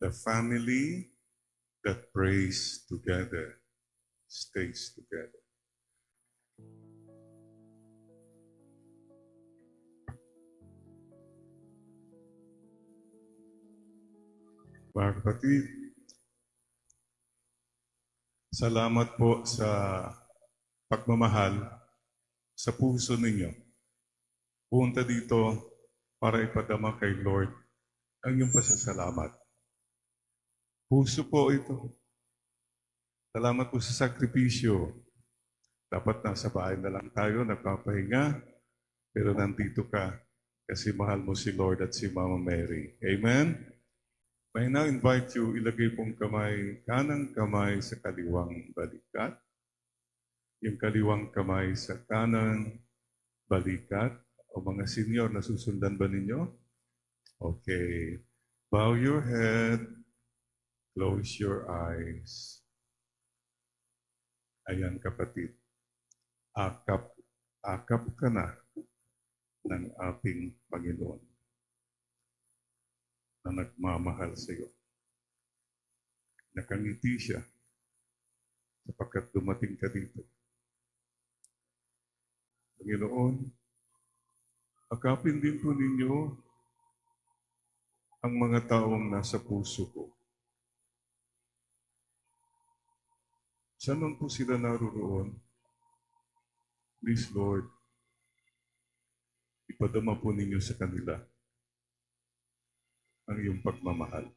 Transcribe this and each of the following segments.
The family that prays together stays together. Mga kapatid, salamat po sa pagmamahal sa puso ninyo. Punta dito para ipadama kay Lord ang iyong pasasalamat. Puso po ito. Salamat po sa sakripisyo. Dapat nasa bahay na lang tayo, nagpapahinga, pero nandito ka kasi mahal mo si Lord at si Mama Mary. Amen? May now invite you, ilagay pong kamay, kanang kamay sa kaliwang balikat. Yung kaliwang kamay sa kanang balikat. O mga senior, nasusundan ba ninyo? Okay. Bow your head. Close your eyes. Ayan kapatid. Akap ka na ng ating Panginoon na nagmamahal sa iyo. Nakangiti siya sapagkat dumating ka dito. Panginoon, akapin din po ninyo ang mga taong nasa puso ko. Saan man po sila naroon? Please, Lord, ipadama po ninyo sa kanila ang iyong pagmamahal.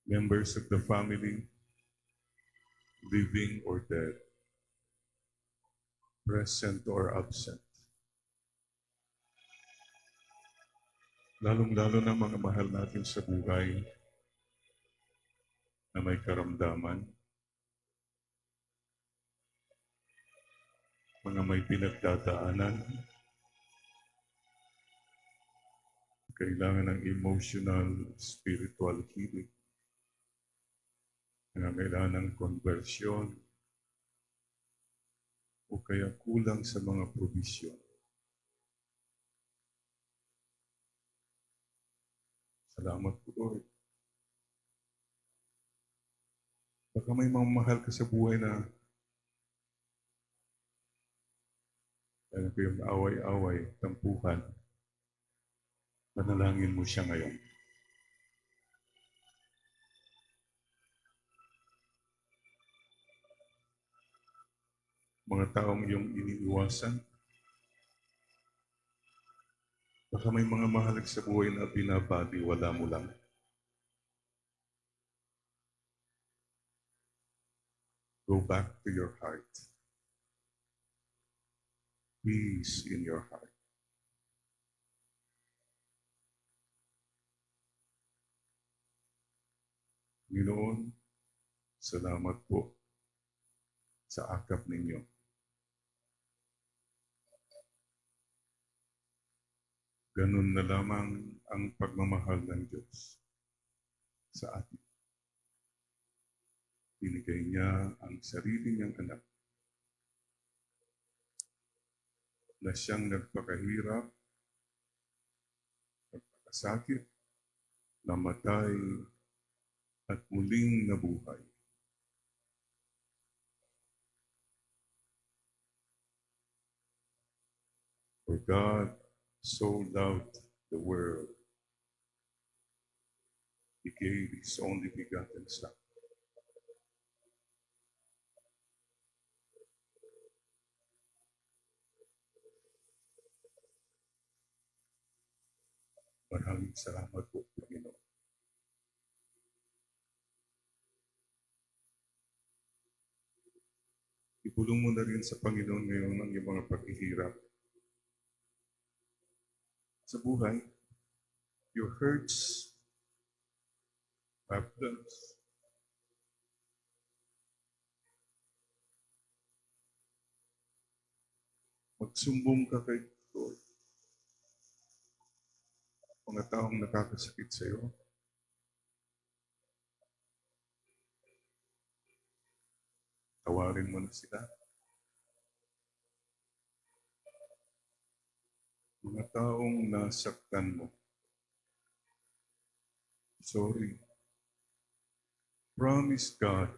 Members of the family, living or dead, present or absent. Lalong-lalo na mga mahal natin sa buhay na may karamdaman, mga may pinagdadaanan, kailangan ng emotional, spiritual healing, kailangan ng conversion, o kaya kulang sa mga provision. Salamat po, Lord. Baka may mga mahal ka sa buhay na kaya kayong away-away, tampuhan, panalangin mo siya ngayon. Mga taong iyong iniiwasan, baka may mga mahal sa buhay na binabaliwala mo lang. Go back to your heart. Peace in your heart. Panginoon, salamat po sa akap ninyo. Ganun na lamang ang pagmamahal ng Diyos sa atin. Binigay niya ang sarili niyang anak na siyang nagpakahirap, nagpakasakit, namatay, at muling nabuhay. For God so loved the world, He gave His only begotten Son. Maraming salamat po, Panginoon. Ibulong mo na rin sa Panginoon ngayon ang iyong mga paghihirap sa buhay, your hurts, problems. Magsumbong ka kay Lord. Mga taong nakakasakit sa iyo, tawarin mo na sila. mga taong nasaktan mo. Sorry. Promise God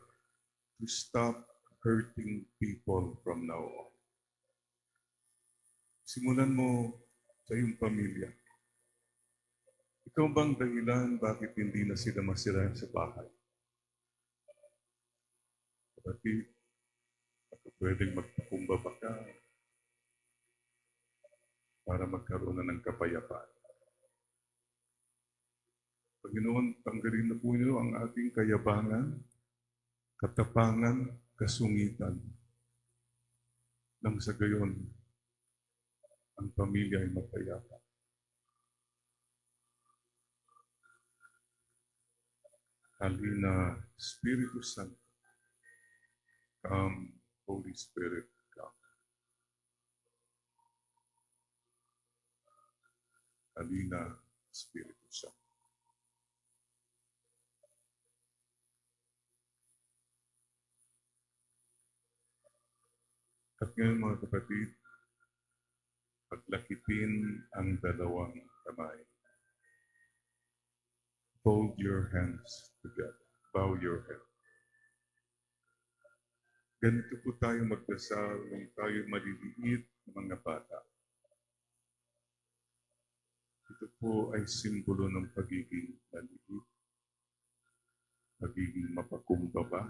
to stop hurting people from now on. Simulan mo sa iyong pamilya. Ikaw bang dahilan bakit hindi na sila masira sa bahay? Kapatid, baka pwedeng magpakumbaba ka para magkaroon na ng kapayapaan. Panginoon, tanggalin na po niyo ang ating kayabangan, katapangan, kasungitan. Nang sa gayon, ang pamilya ay mapayapa. Halina, Espiritu Santo. Come, Holy Spirit, come. Halina, Espiritu Santo. At ngayon mga kapatid, paglakipin ang dalawang kamay. Fold your hands together. Bow your head. Ganito po tayo magdasal nung tayo maliliit na mga bata. Ito po ay simbolo ng pagiging maliit, pagiging mapakumbaba.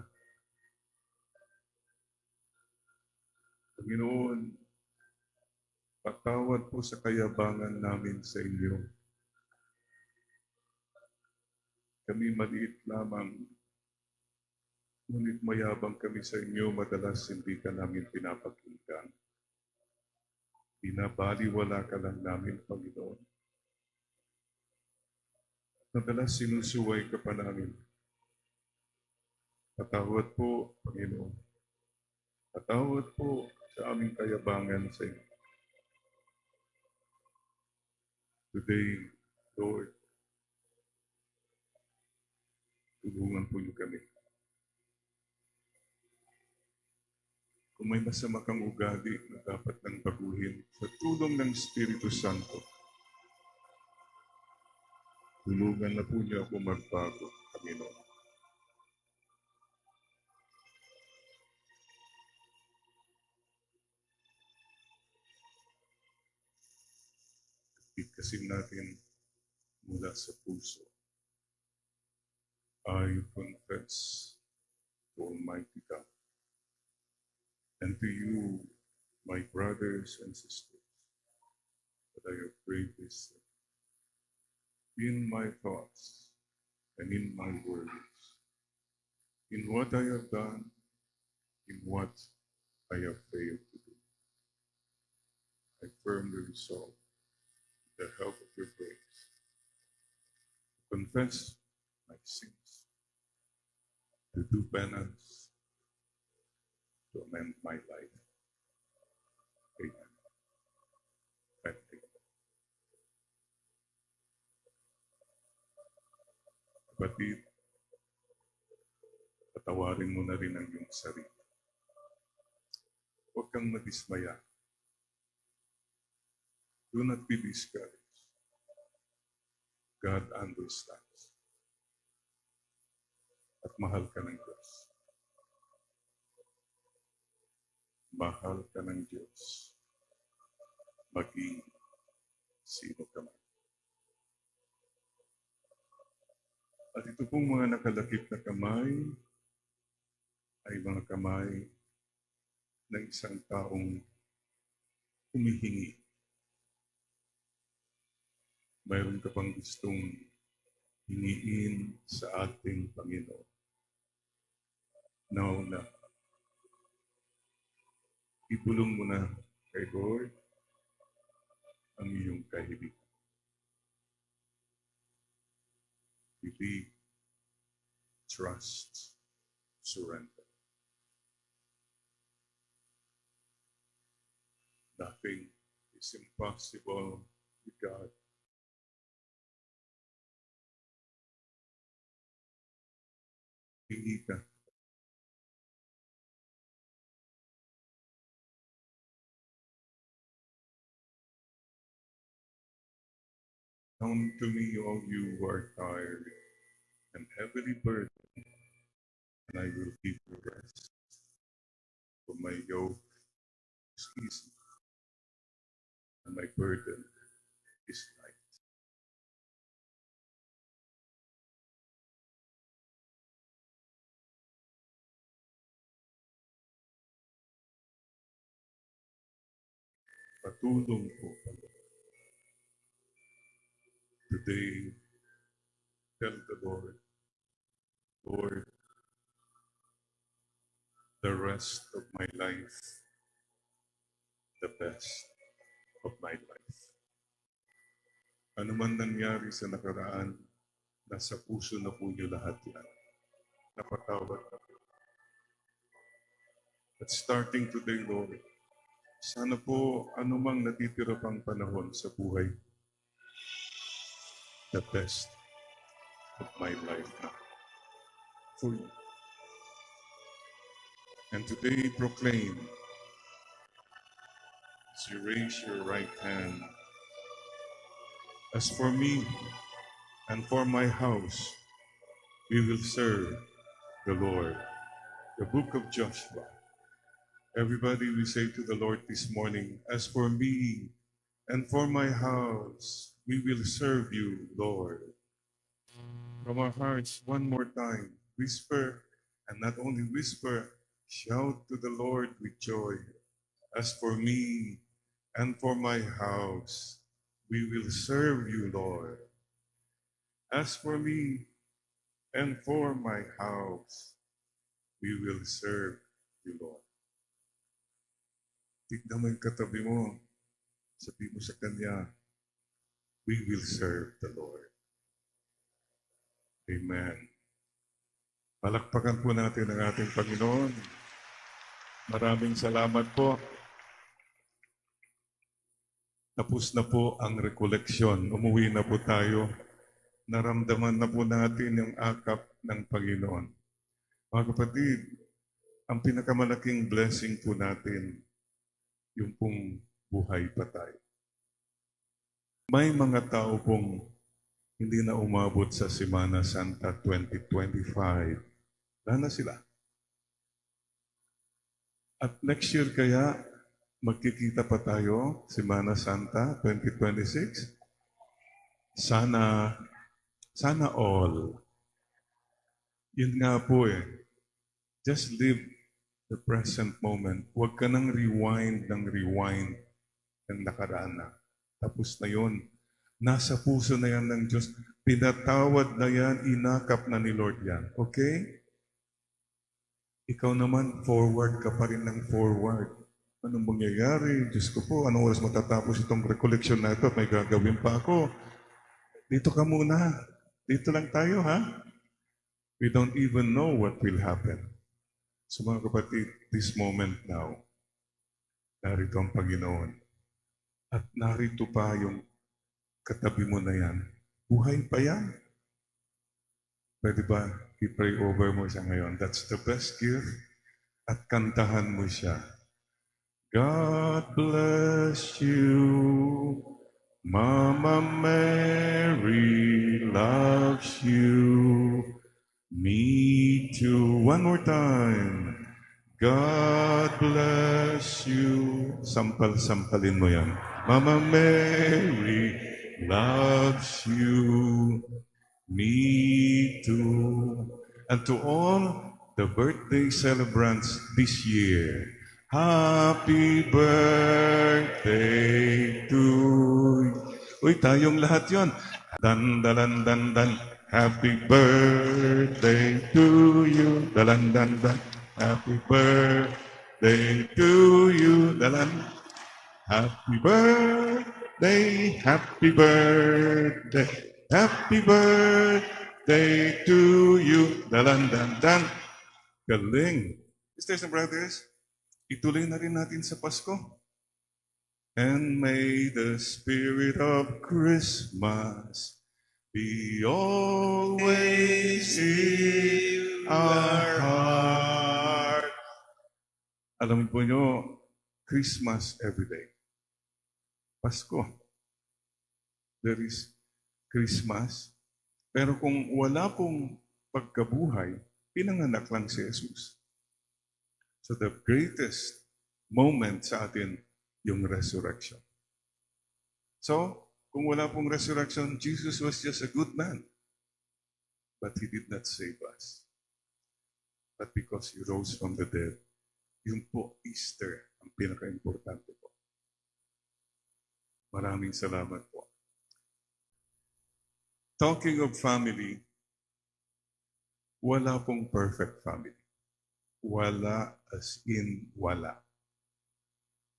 Panginoon, patawad po sa kayabangan namin sa inyo. Kami maliit lamang, ngunit mayabang kami sa inyo, madalas hindi ka namin pinapakinggan. Binabaliwala ka lang namin, Panginoon. Madalas sinusuway ka pa namin. Patawad po, Panginoon. Patawad po sa aming kayabangan sa inyo. Today, Lord, tulungan po niyo kami. Kung may masama kang ugali na dapat nang baguhin, sa tulong ng Espiritu Santo, tulungan na po niyo ako magbago, Panginoon. Ikasin natin mula sa puso. I confess to Almighty God and to you, my brothers and sisters, that I have greatest sin in my thoughts and in my words, in what I have done, in what I have failed to do. I firmly resolve, with the help of your grace, to confess my sins, to do penance, to amend my life. Amen. Thank you. Kapatid, patawarin mo na rin ang iyong sarili. Huwag kang madismaya. Do not be discouraged. God understands. At mahal ka ng Diyos. Mahal ka ng Diyos. Maging sino ka man. At ito pong mga nakalakip na kamay ay mga kamay ng isang taong humihingi. Mayroon ka pang gustong hingiin sa ating Panginoon. Nauna, ibulong mo na kay Lord ang iyong kahilingan. Believe, trust, surrender. Nothing is impossible with God. Hingi ka. Come to me, all you who are tired and heavily burdened, and I will give you rest. For my yoke is easy, and my burden is light. Patulong po. Today, tell the Lord, Lord, the rest of my life, the best of my life. Ano man nangyari sa nakaraan, nasa puso na po niyo lahat yan. Napatawad na po. But starting today, Lord, sana po anumang natitira pang panahon sa buhay, the best of my life now for you. And today proclaim, as you raise your right hand, as for me and for my house, we will serve the Lord. The book of Joshua. Everybody, we say to the Lord this morning, as for me and for my house, we will serve you, Lord. From our hearts, one more time, whisper, and not only whisper, shout to the Lord with joy. As for me and for my house, we will serve you, Lord. As for me and for my house, we will serve you, Lord. Tignan mo yung katabi mo. Sabi mo sa kanya, we will serve the Lord. Amen. Palakpakan po natin ang ating Panginoon. Maraming salamat po. Tapos na po ang rekoleksyon. Umuwi na po tayo. Naramdaman na po natin yung akap ng Panginoon. Mga kapatid, ang pinakamalaking blessing po natin, yung pong buhay pa tayo. May mga tao pong hindi na umabot sa Semana Santa 2025. Wala na sila. At next year kaya, magkikita pa tayo, Semana Santa 2026? Sana all. Yun nga po eh. Just live the present moment. Huwag ka nang rewind ng nakaraan na. Tapos na yun. Nasa puso na yan ng Diyos. Pinatawad na yan, inakap na ni Lord yan. Okay? Ikaw naman, forward ka pa rin ng forward. Anong mangyayari? Diyos ko po, anong oras matatapos itong recollection na ito? May gagawin pa ako. Dito ka muna. Dito lang tayo, ha? We don't even know what will happen. So mga kapatid, this moment now, narito ang Panginoon. At narito pa yung katabi mo na yan. Buhay pa yan. Pwede ba i-pray over mo siya ngayon? That's the best gift. At kantahan mo siya. God bless you. Mama Mary loves you. Me too. One more time. God bless you. Sampal-sampalin mo yan. Mama Mary loves you. Me too. And to all the birthday celebrants this year, happy birthday to you. Uy, tayong lahat yon. Dan, dalan, dan, dan. Happy birthday to you. Dalan, dan, dan. Happy birthday to you. Dalan. Happy birthday. Happy birthday. Happy birthday to you. Dalan, dan, dan. Galing. Sisters and brothers, ituloy na rin natin sa Pasko. And may the spirit of Christmas be always in our heart. Alam po nyo, Christmas every day. Pasko. There is Christmas. Pero kung wala pong pagkabuhay, pinanganak lang si Jesus. So the greatest moment sa atin, yung resurrection. So, kung wala pong resurrection, Jesus was just a good man. But He did not save us. But because He rose from the dead, yun po, Easter, ang pinaka-importante po. Maraming salamat po. Talking of family, wala pong perfect family. Wala as in wala.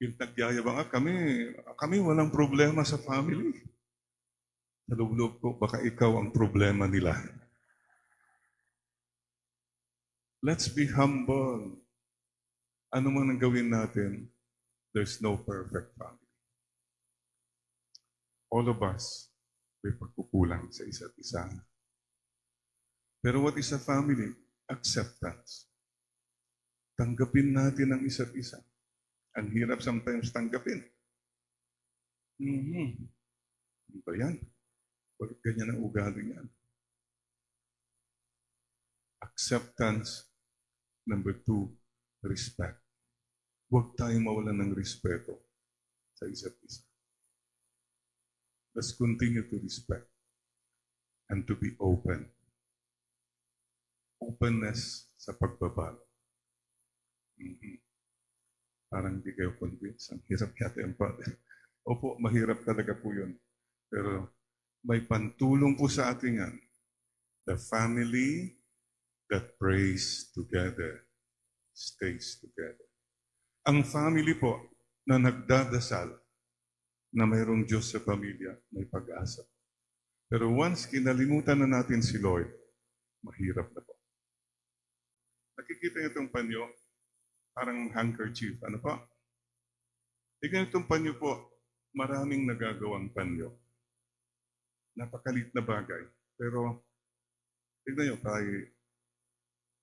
Yung nagyayabang, kami walang problema sa family. Sa loob-loob ko, baka ikaw ang problema nila. Let's be humble. Ano man ang gawin natin, there's no perfect family. All of us may pagkukulang sa isa't isa. Pero what is a family? Acceptance. Tanggapin natin ang isa't isa. Ang hirap sometimes tanggapin. Ano ba yan? Bakit ganyan ang ugali niyan? Acceptance. Number 2, respect. Huwag tayong mawalan ng respeto sa isa't isa. Let's continue to respect and to be open. Openness sa pagbabago. Parang hindi kayo convinced. Ang hirap yata yung Opo, mahirap talaga po yun. Pero may pantulong po sa atin yan. The family that prays together stays together. Ang family po na nagdadasal na mayroong Diyos sa pamilya, may pag-asa. Pero once kinalimutan na natin si Lord, mahirap na po. Nakikita niyo itong panyo, parang handkerchief. Ano pa? Tignan itong panyo po, maraming nagagawang panyo. Napakalit na bagay. Pero, tignan niyo, kay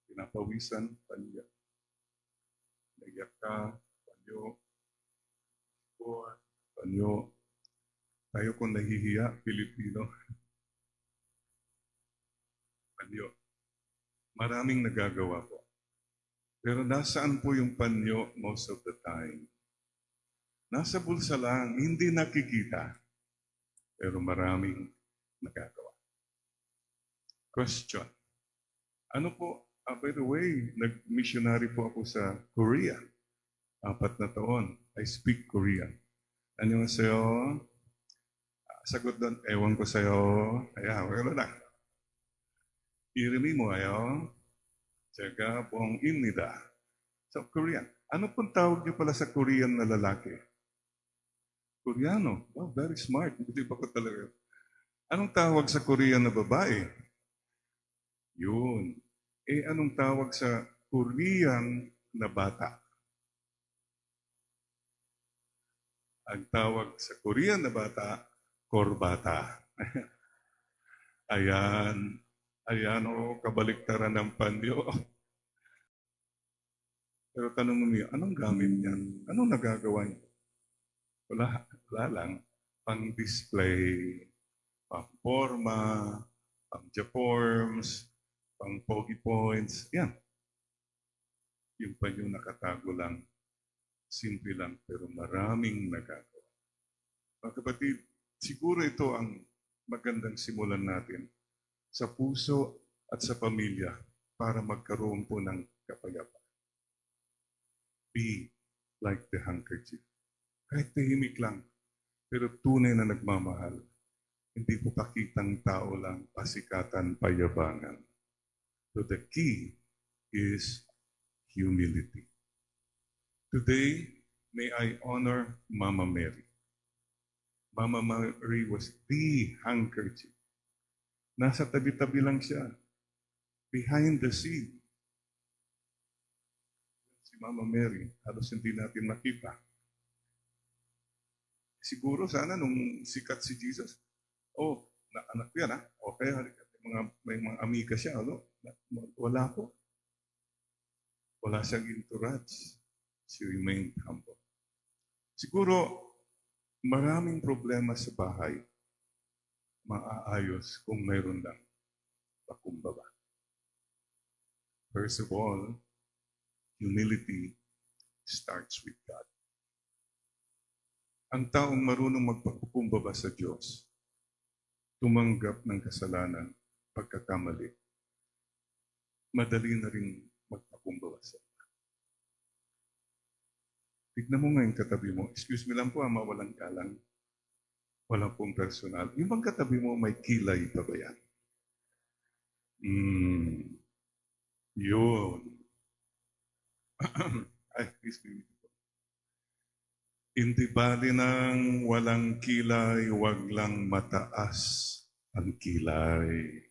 pinapawisan, panyo. Naiyak ka, panyo. Panyo. Tayo kung nahihiya, Pilipino. Panyo. Maraming nagagawa po. Pero nasaan po yung panyo most of the time? Nasa bulsa lang, hindi nakikita. Pero maraming nagagawa. Question. Ano po, by the way, nag-missionary po ako sa Korea. 4 na taon. I speak Korean. Annyeonghaseyo. Sagot doon, ewan ko sa'yo. Ayan, wala lang. 이름이 뭐예요? 제가 봉입니다. So, Korean. Ano pong tawag niyo pala sa Korean na lalaki? Koreano. Oh, very smart. Hindi pa ko talaga. Anong tawag sa Korean na babae? Yun. Anong tawag sa Korean na bata? Ang tawag sa Korean na bata, korbata. Ayan. Ayan, kabaliktaran ng panyo. Pero tanong mo niya, anong gamit niyan? Anong nagagawa niya? Wala lang. Pang-display, pang-forma, pang-jaforms, pang-pogi points. Yan. Yung panyo nakatago lang. Simple lang, pero maraming nagagawa. Mga kapatid, siguro ito ang magandang simulan natin sa puso at sa pamilya para magkaroon po ng kapayapaan. Be like the handkerchief. Kahit tahimik lang, pero tunay na nagmamahal. Hindi po pakitang tao lang, pasikatan, payabangan. So the key is humility. Today, may I honor Mama Mary. Mama Mary was the handkerchief. Nasa tabi-tabi lang siya. Behind the scene. Si Mama Mary, halos hindi natin makita. Siguro sana nung sikat si Jesus, anak yan okay, may mga amiga siya, wala po. Wala siyang entourage. She remained humble. Siguro, maraming problema sa bahay. maaayos kung mayroon lang pakumbaba. First of all, humility starts with God. Ang taong marunong magpakumbaba sa Diyos, tumanggap ng kasalanan, pagkakamali, madali na rin magpakumbaba sa Diyos. Tignan mo nga yung katabi mo. Excuse me lang po, mawalang galang. Walang pong personal. Yung bang katabi mo, may kilay pa ba yan? Yun. Ay, excuse me. Hindi bali ng walang kilay, wag lang mataas ang kilay.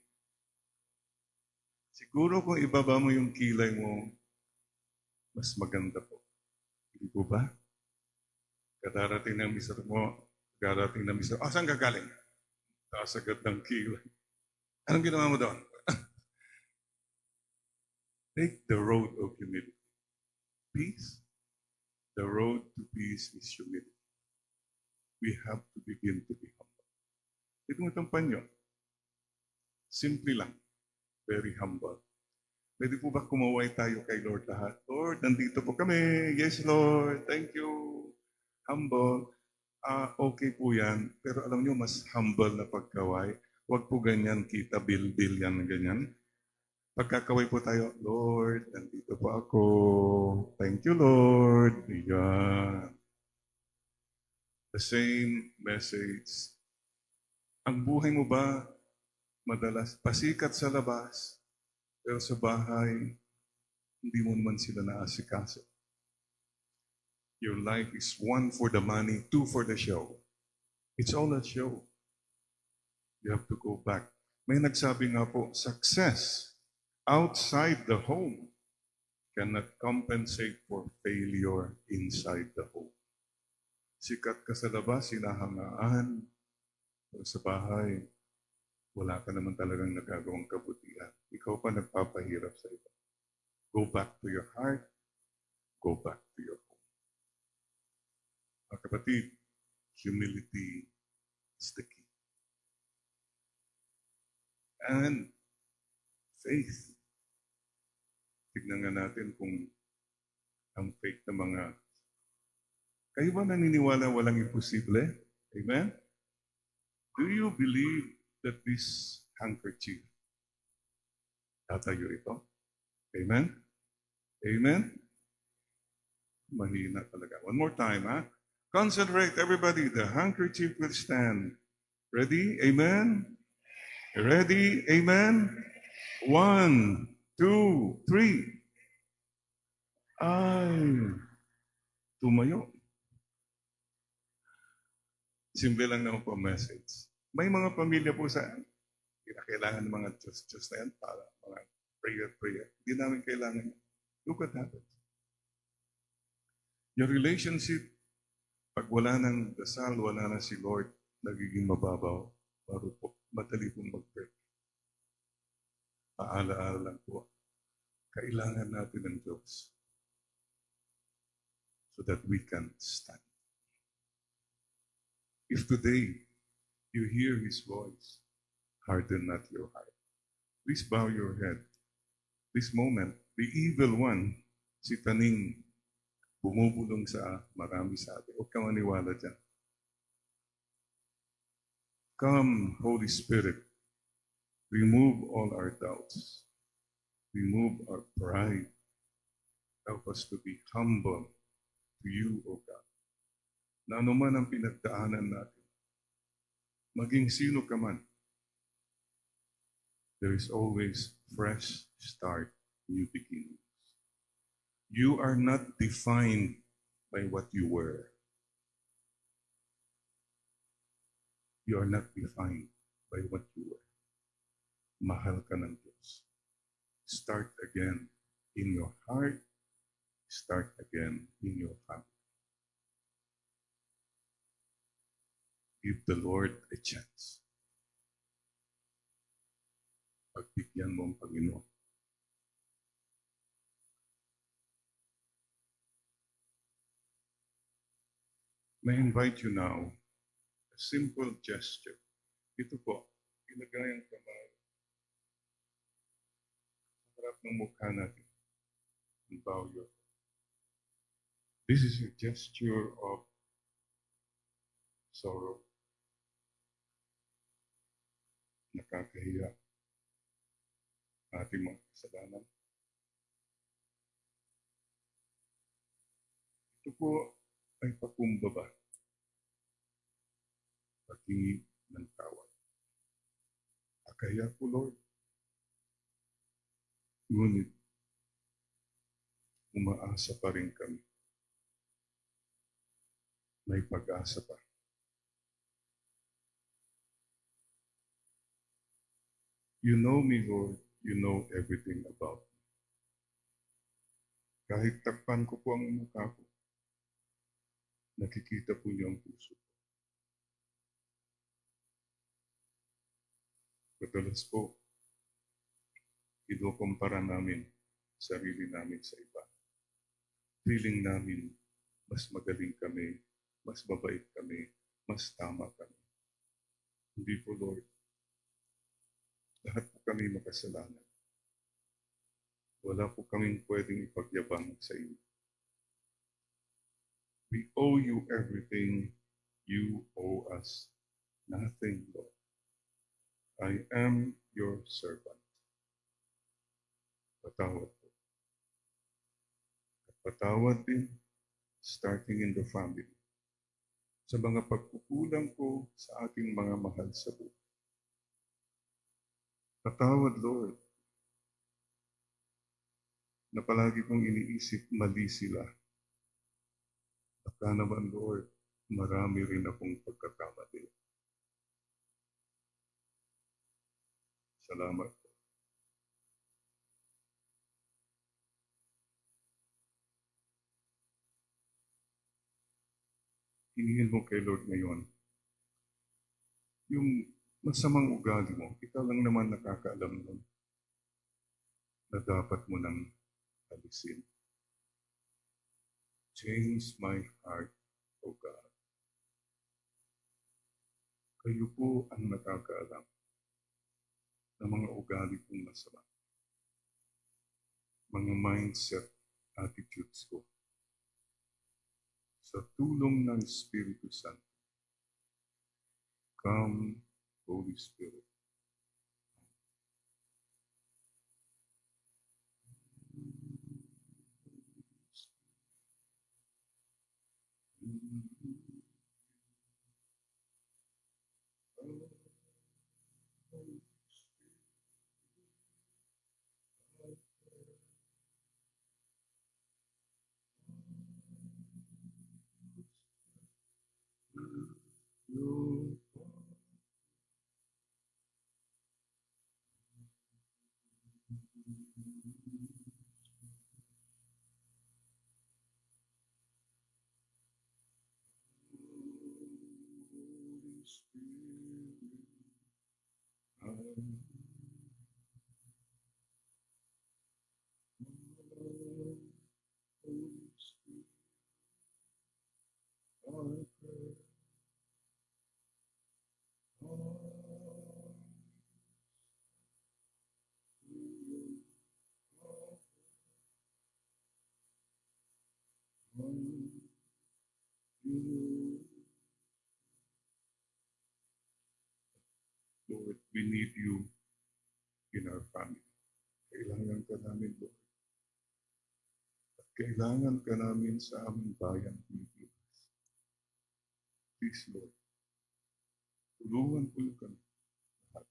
Siguro kung ibaba mo yung kilay mo, mas maganda po. Hindi po ba? Kadarating ng mister mo, kadarating ng mister, saan ka galing? Taas agad ng kilay. Anong ginawa mo doon? Take the road of humility. Peace. The road to peace is humility. We have to begin to be humble. Itong panyo, simple lang, very humble. Pwede po ba kumaway tayo kay Lord lahat? Lord, nandito po kami. Yes, Lord. Thank you. Humble. Okay po yan. Pero alam nyo, mas humble na pagkaway. Huwag po ganyan, kita, bil-bil yan, ganyan. Pagkakaway po tayo, Lord, nandito po ako. Thank you, Lord. Yan. The same message. Ang buhay mo ba madalas pasikat sa labas, pero sa bahay, hindi mo naman sila naasikaso. Your life is 1 for the money, 2 for the show. It's all a show. You have to go back. May nagsabi nga po, success outside the home cannot compensate for failure inside the home. Sikat ka sa labas, sinahangaan, pero sa bahay, wala ka naman talagang nagagawang kabutihan. Ikaw pa nagpapahirap sa iba. Go back to your heart. Go back to your home. Mga kapatid, humility is the key. And faith. Tignan nga natin kung ang faith ng mga... Kayo ba naniniwala walang imposible? Amen? Do you believe that this handkerchief tatayo ito? Amen? Amen? Mahina talaga. One more time, ha? Concentrate, everybody. The handkerchief will stand. Ready? Amen? Ready? Amen? 1, 2, 3. Ay, tumayo. Simple lang naman po message. May mga pamilya po sa kailangan ng mga Diyos na yan para mga prayer. Hindi namin kailangan yan. Look what happens. Your relationship, pag wala ng dasal, wala na si Lord, nagiging mababaw. Baro po, madali pong mag-pray. Paalaala lang po. Kailangan natin ng Diyos so that we can stand. If today you hear His voice, harden not your heart. Please bow your head. This moment, the evil one, si Taning, bumubulong sa marami sa atin. Huwag kang maniwala dyan. Come, Holy Spirit, remove all our doubts. Remove our pride. Help us to be humble to you, O God. Na anuman ang pinagdaanan natin, maging sino ka man, there is always fresh start, new beginnings. You are not defined by what you were. You are not defined by what you were. Mahal ka ng Diyos. Start again in your heart. Start again in your family. Give the Lord a chance. Pagbigyan mo ang Panginoon. May I invite you now, a simple gesture. Ito po, ilagay ang kamay sa harap ng mukha natin. And bow your head. This is a gesture of sorrow. Nakakahiya ating mga kasalanan. Ito po ay pakumbaba, paghingi ng tawad. Kaya po, Lord, ngunit umaasa pa rin kami. May pag-asa pa. You know me, Lord. You know everything about me. Kahit takpan ko po ang mukha ko, nakikita po niyo ang puso ko. Madalas po, kinukumpara namin sarili namin sa iba. Feeling namin, mas magaling kami, mas mabait kami, mas tama kami. Hindi po, Lord. Lahat po kami makasalanan. Wala po kaming pwedeng ipagyabang sa inyo. We owe you everything. You owe us nothing, Lord. I am your servant. Patawad po. At patawad din, starting in the family, sa mga pagkukulang ko sa aking mga mahal sa buhay. Patawad, Lord, na palagi kong iniisip mali sila. Baka naman, Lord, marami rin akong pagkakamali. Salamat po. Hinihin mo kay Lord ngayon, yung masamang ugali mo, ikaw lang naman nakakaalam nun na dapat mo nang alisin. Change my heart, O God. Kayo po ang nakakaalam ng mga ugali kong masama, mga mindset, attitudes ko. Sa tulong ng Espiritu Santo, come, Holy Spirit. Lord, we need you in our family. Kailangan ka namin, Lord. At kailangan ka namin sa aming bayan, Pilipinas. Please, Lord, tulungan po kami lahat.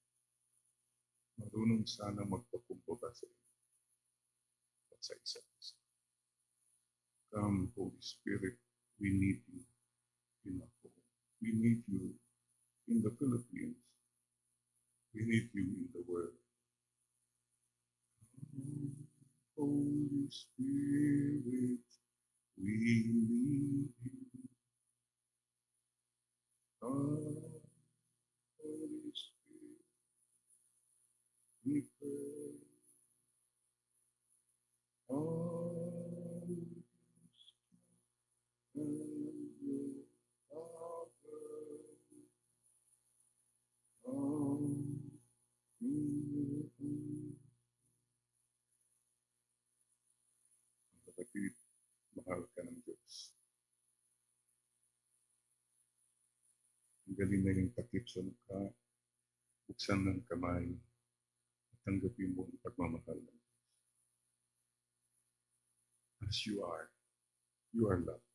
Marunong sana magpakumbaga sa inyo at sa isa't isa. Come, Holy Spirit, we need you in our home. We need you in the Philippines. We need you in the world. Holy Spirit, we need you. Come, Holy Spirit, we pray. Come, and your power. tanggalin na yung takip sa mukha, buksan ng kamay, at tanggapin mo ang pagmamahal. As you are loved.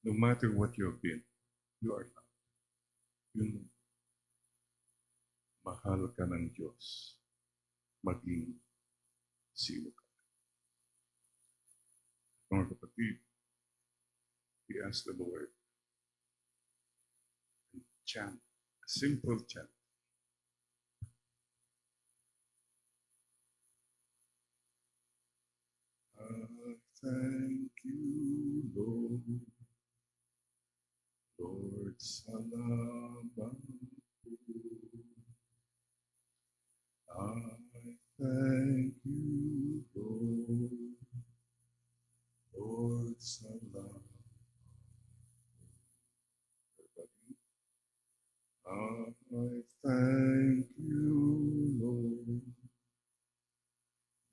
No matter what you have been, you are loved. Yun, mahal ka ng Diyos, maging sino ka. Mga kapatid, we ask the Lord and chant, a simple chant. Thank you, Lord. Lord, salamat po. I thank you, Lord. Lord, salamat. I thank you, Lord.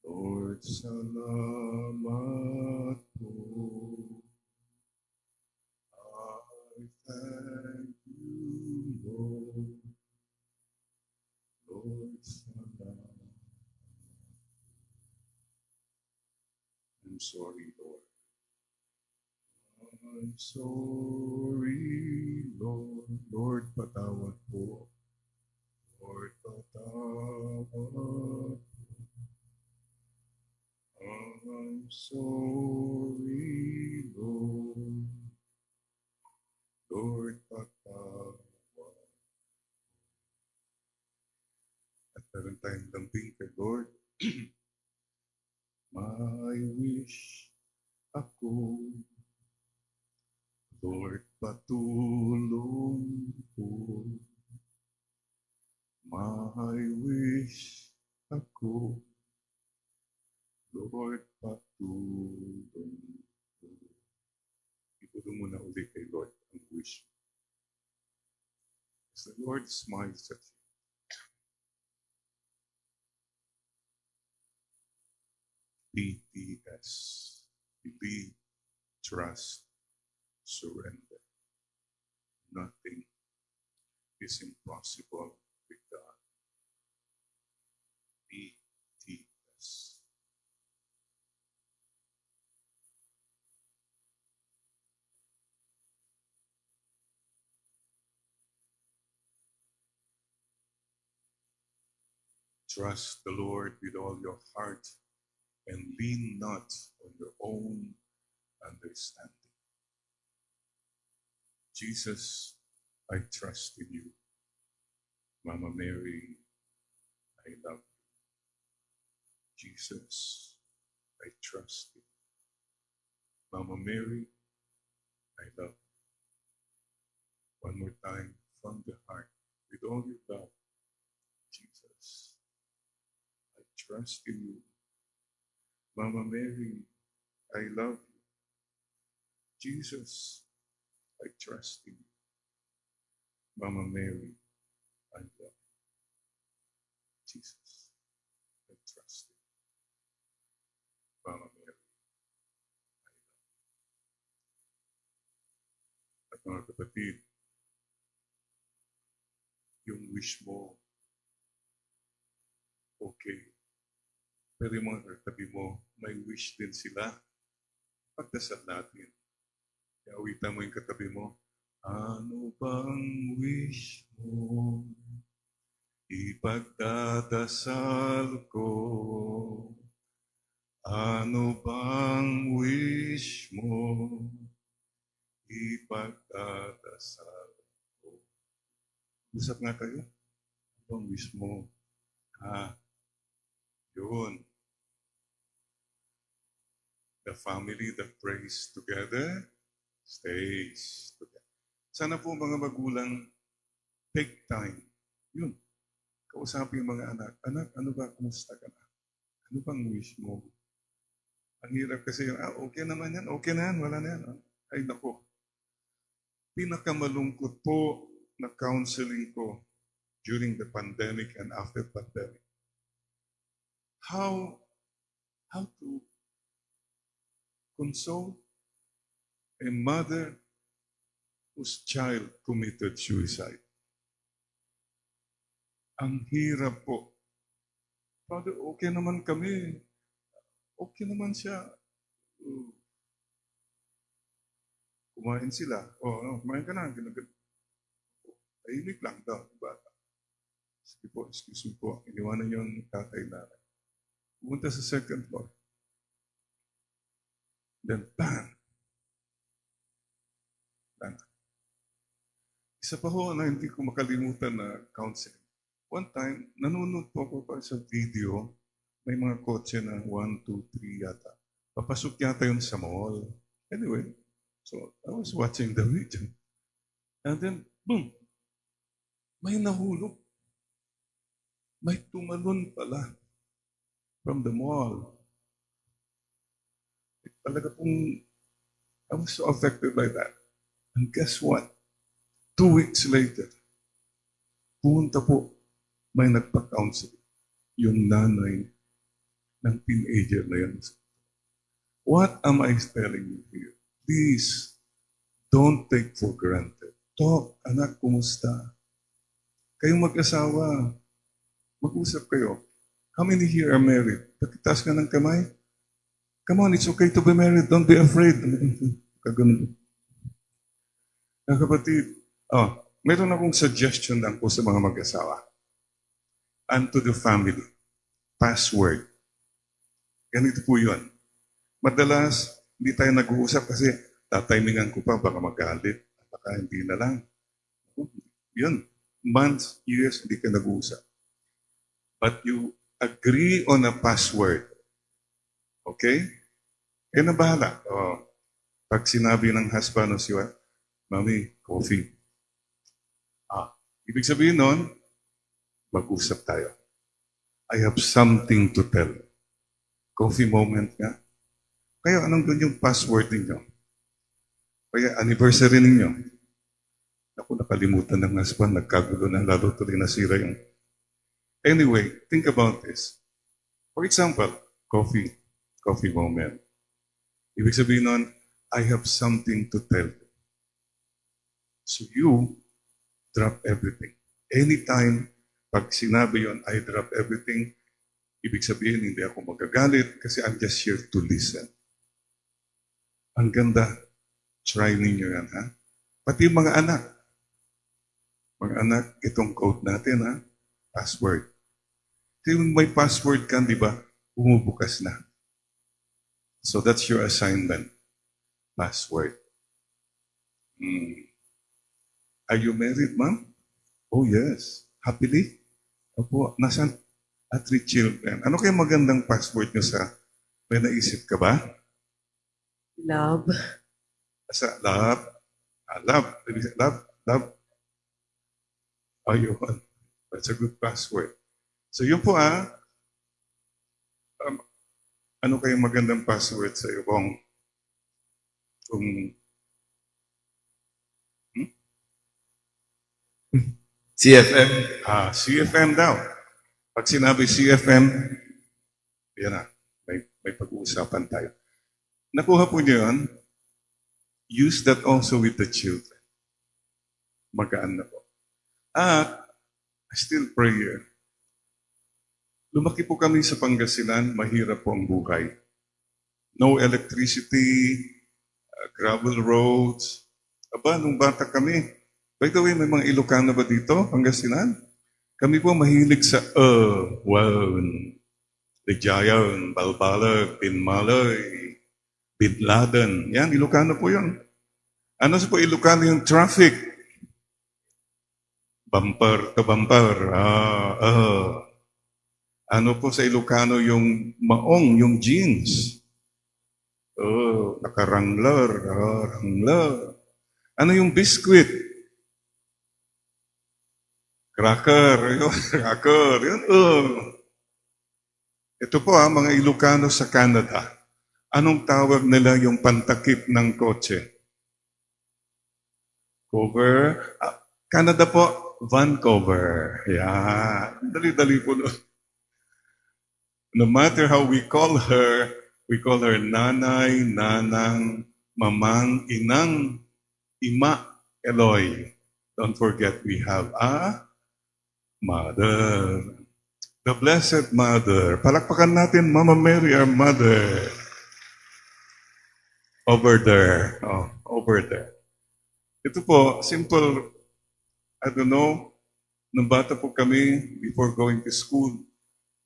Lord, salamat po. I thank you, Lord. Lord, salamat. I'm sorry, Lord. I'm sorry, Lord. Lord, patawad po. Lord, patawad. I'm sorry, Lord. Lord, patawad. At meron tayong lambing kay Lord. My wish ako, Lord, patulong po. My wish ako, Lord, patulong po. Ibulong mo na uli kay Lord ang wish. As the Lord smiles at you, BTS, believe, trust, surrender. Nothing is impossible with God. BTS. Trust the Lord with all your heart and lean not on your own understanding. Jesus, I trust in you. Mama Mary, I love you. Jesus, I trust you. Mama Mary, I love you. One more time, from the heart, with all your love, Jesus, I trust in you. Mama Mary, I love you. Jesus, I trust in you. Mama Mary, I love you. Jesus, I trust in you. Mama Mary, I love you. At mga kapatid, yung wish mo, okay. Pero yung mga katabi mo, may wish din sila. Pagdasal natin. Iawitan mo yung katabi mo. Ano bang wish mo? Ipagdadasal ko. Ano bang wish mo? Ipagdadasal ko. Usap nga kayo. Ano bang wish mo? Yun. The family that prays together stays together. Sana po mga magulang, take time. Yun. Kausapin yung mga anak. Anak, ano ba? Kumusta ka na? Ano bang wish mo? Ang hirap kasi yung, okay naman yan. Okay na yan. Wala na yan. Ay, nako. Pinakamalungkot po na counseling ko during the pandemic and after pandemic. How to console a mother whose child committed suicide. Ang hirap po. Father, okay naman kami. Okay naman siya. Kumain sila. Kumain ka na. Tahimik lang daw. Bata. Sige po, excuse me po. Iniwanan niyo ang tatay na. Pumunta sa second floor. Then, bang! Bang! Isa pa ho na hindi ko makalimutan na counseling. One time, nanonood po ako pa sa video, may mga kotse na 1, 2, 3 yata. Papasok yata yun sa mall. Anyway, so I was watching the video. And then, boom! May nahulog. May tumalon pala from the mall. Talaga pong, I was so affected by that. And guess what? 2 weeks later, pumunta po, may nagpa-counseling. Yung nanay ng teenager na yun. What am I telling you here? Please, don't take for granted. Talk, anak, kumusta? Kayong mag-asawa, mag-usap kayo. How many here are married? Pakitaas ka ng kamay. Come on, it's okay to be married. Don't be afraid. Kaganon. Kapatid, meron akong suggestion lang po sa mga mag-asawa. And to the family. Password. Ganito po yun. Madalas, hindi tayo nag-uusap kasi tatimingan ko pa, baka magalit. Baka hindi na lang. Yun. Months, years, hindi ka nag-uusap. But you agree on a password. Okay? Kaya na bahala. Pag sinabi ng husband o si wife, Mami, coffee. Ibig sabihin nun, mag-usap tayo. I have something to tell. Coffee moment nga. Kaya anong doon yung password ninyo? Kaya anniversary ninyo. Ako nakalimutan ng husband, nagkagulo na, lalo tuloy nasira yung... Anyway, think about this. For example, coffee moment. Ibig sabihin nun, I have something to tell you. So you drop everything. Anytime, pag sinabi yon, I drop everything, ibig sabihin, hindi ako magagalit kasi I'm just here to listen. Ang ganda. Try ninyo yan, ha? Pati mga anak. Mga anak, itong code natin, ha? Password. Kung may password ka, di ba? Bumubukas na. So that's your assignment. Password. Are you married, ma'am? Oh, yes. Happily? Opo. Nasaan? 3 children. Ano kaya magandang password nyo sa... May naisip ka ba? Love. Sa love? Love. Love. Ayun. That's a good password. So yun po ano kayong magandang password sa iyo kung CFM. CFM daw. Pag sinabi CFM, yan na, may pag-uusapan tayo. Nakuha po niyo yun? Use that also with the children. Magaan na po. Still prayer. Lumaki po kami sa Pangasinan, mahirap po ang buhay. No electricity, gravel roads. Nung bata kami, by the way, may mga Ilocano ba dito, Pangasinan? Kami po mahilig sa Ligayan, Balbalag, Pinmaloy, Bidladan. Yan, Ilocano po yun. Ano sa po Ilocano yung traffic? Bumper to bumper. Ano po sa Ilocano yung maong, yung jeans? Nakarangler, rangler. Ano yung biscuit? Cracker. Yun, cracker. Yun, Ito po mga Ilocano sa Canada. Anong tawag nila yung pantakip ng kotse? Cover. Canada po, Vancouver. Yeah. Dali-dali po. No matter how we call her nanay, nanang, mamang, inang, ima. Eloy. Don't forget we have a mother. The Blessed Mother. Palakpakan natin Mama Mary, our mother. Over there. Oh, over there. Ito po, simple, I don't know, nung bata po kami, before going to school,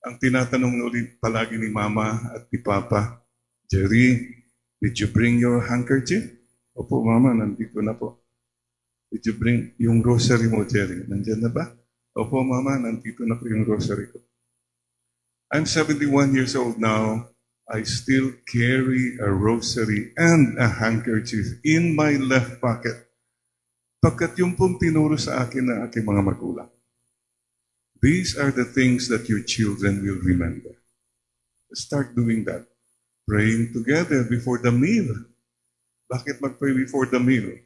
ang tinatanong ulit palagi ni Mama at ni Papa, Jerry, did you bring your handkerchief? Opo, Mama, nandito na po. Did you bring yung rosary mo, Jerry? Nandyan na ba? Opo, Mama, nandito na po yung rosary ko. I'm 71 years old now. I still carry a rosary and a handkerchief in my left pocket. Pagkat yung pong tinuro sa akin ng aking mga magulang. These are the things that your children will remember. Start doing that. Praying together before the meal. Bakit mag-pray before the meal?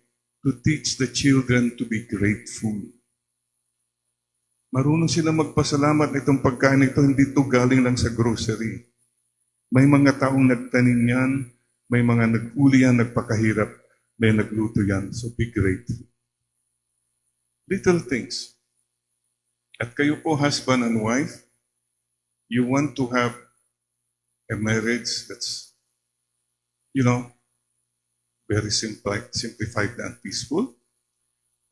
To teach the children to be grateful. Marunong sila magpasalamat nitong pagkain ito, hindi ito galing lang sa grocery. May mga taong nagtanim yan, may mga nag-uli yan, nagpakahirap, may nagluto yan. So be grateful. Little things. At kayo po, husband and wife, you want to have a marriage that's, very simplified and peaceful?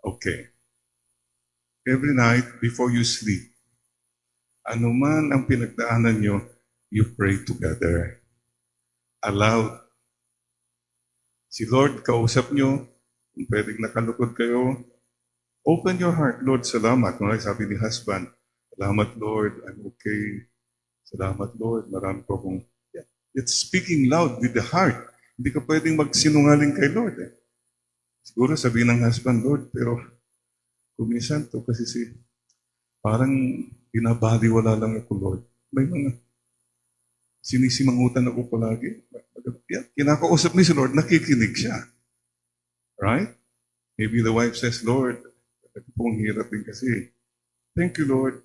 Okay. Every night before you sleep, ano man ang pinagdaanan nyo, you pray together. Aloud. Si Lord, kausap nyo, kung pwedeng nakalukod kayo, open your heart. Lord, salamat. Sabi ni husband, salamat Lord, I'm okay. Salamat Lord, marami ko akong... Yeah. It's speaking loud with the heart. Hindi ka pwedeng magsinungaling kay Lord. Siguro sabihin ng husband, Lord, pero kuminsan to kasi parang binabaliwala lang ako, Lord. May mga sinisimangutan ako palagi. Yeah, kinakausap ni si Lord, nakikinig siya. Right? Maybe the wife says, Lord, ito pong hirap din kasi. Thank you, Lord.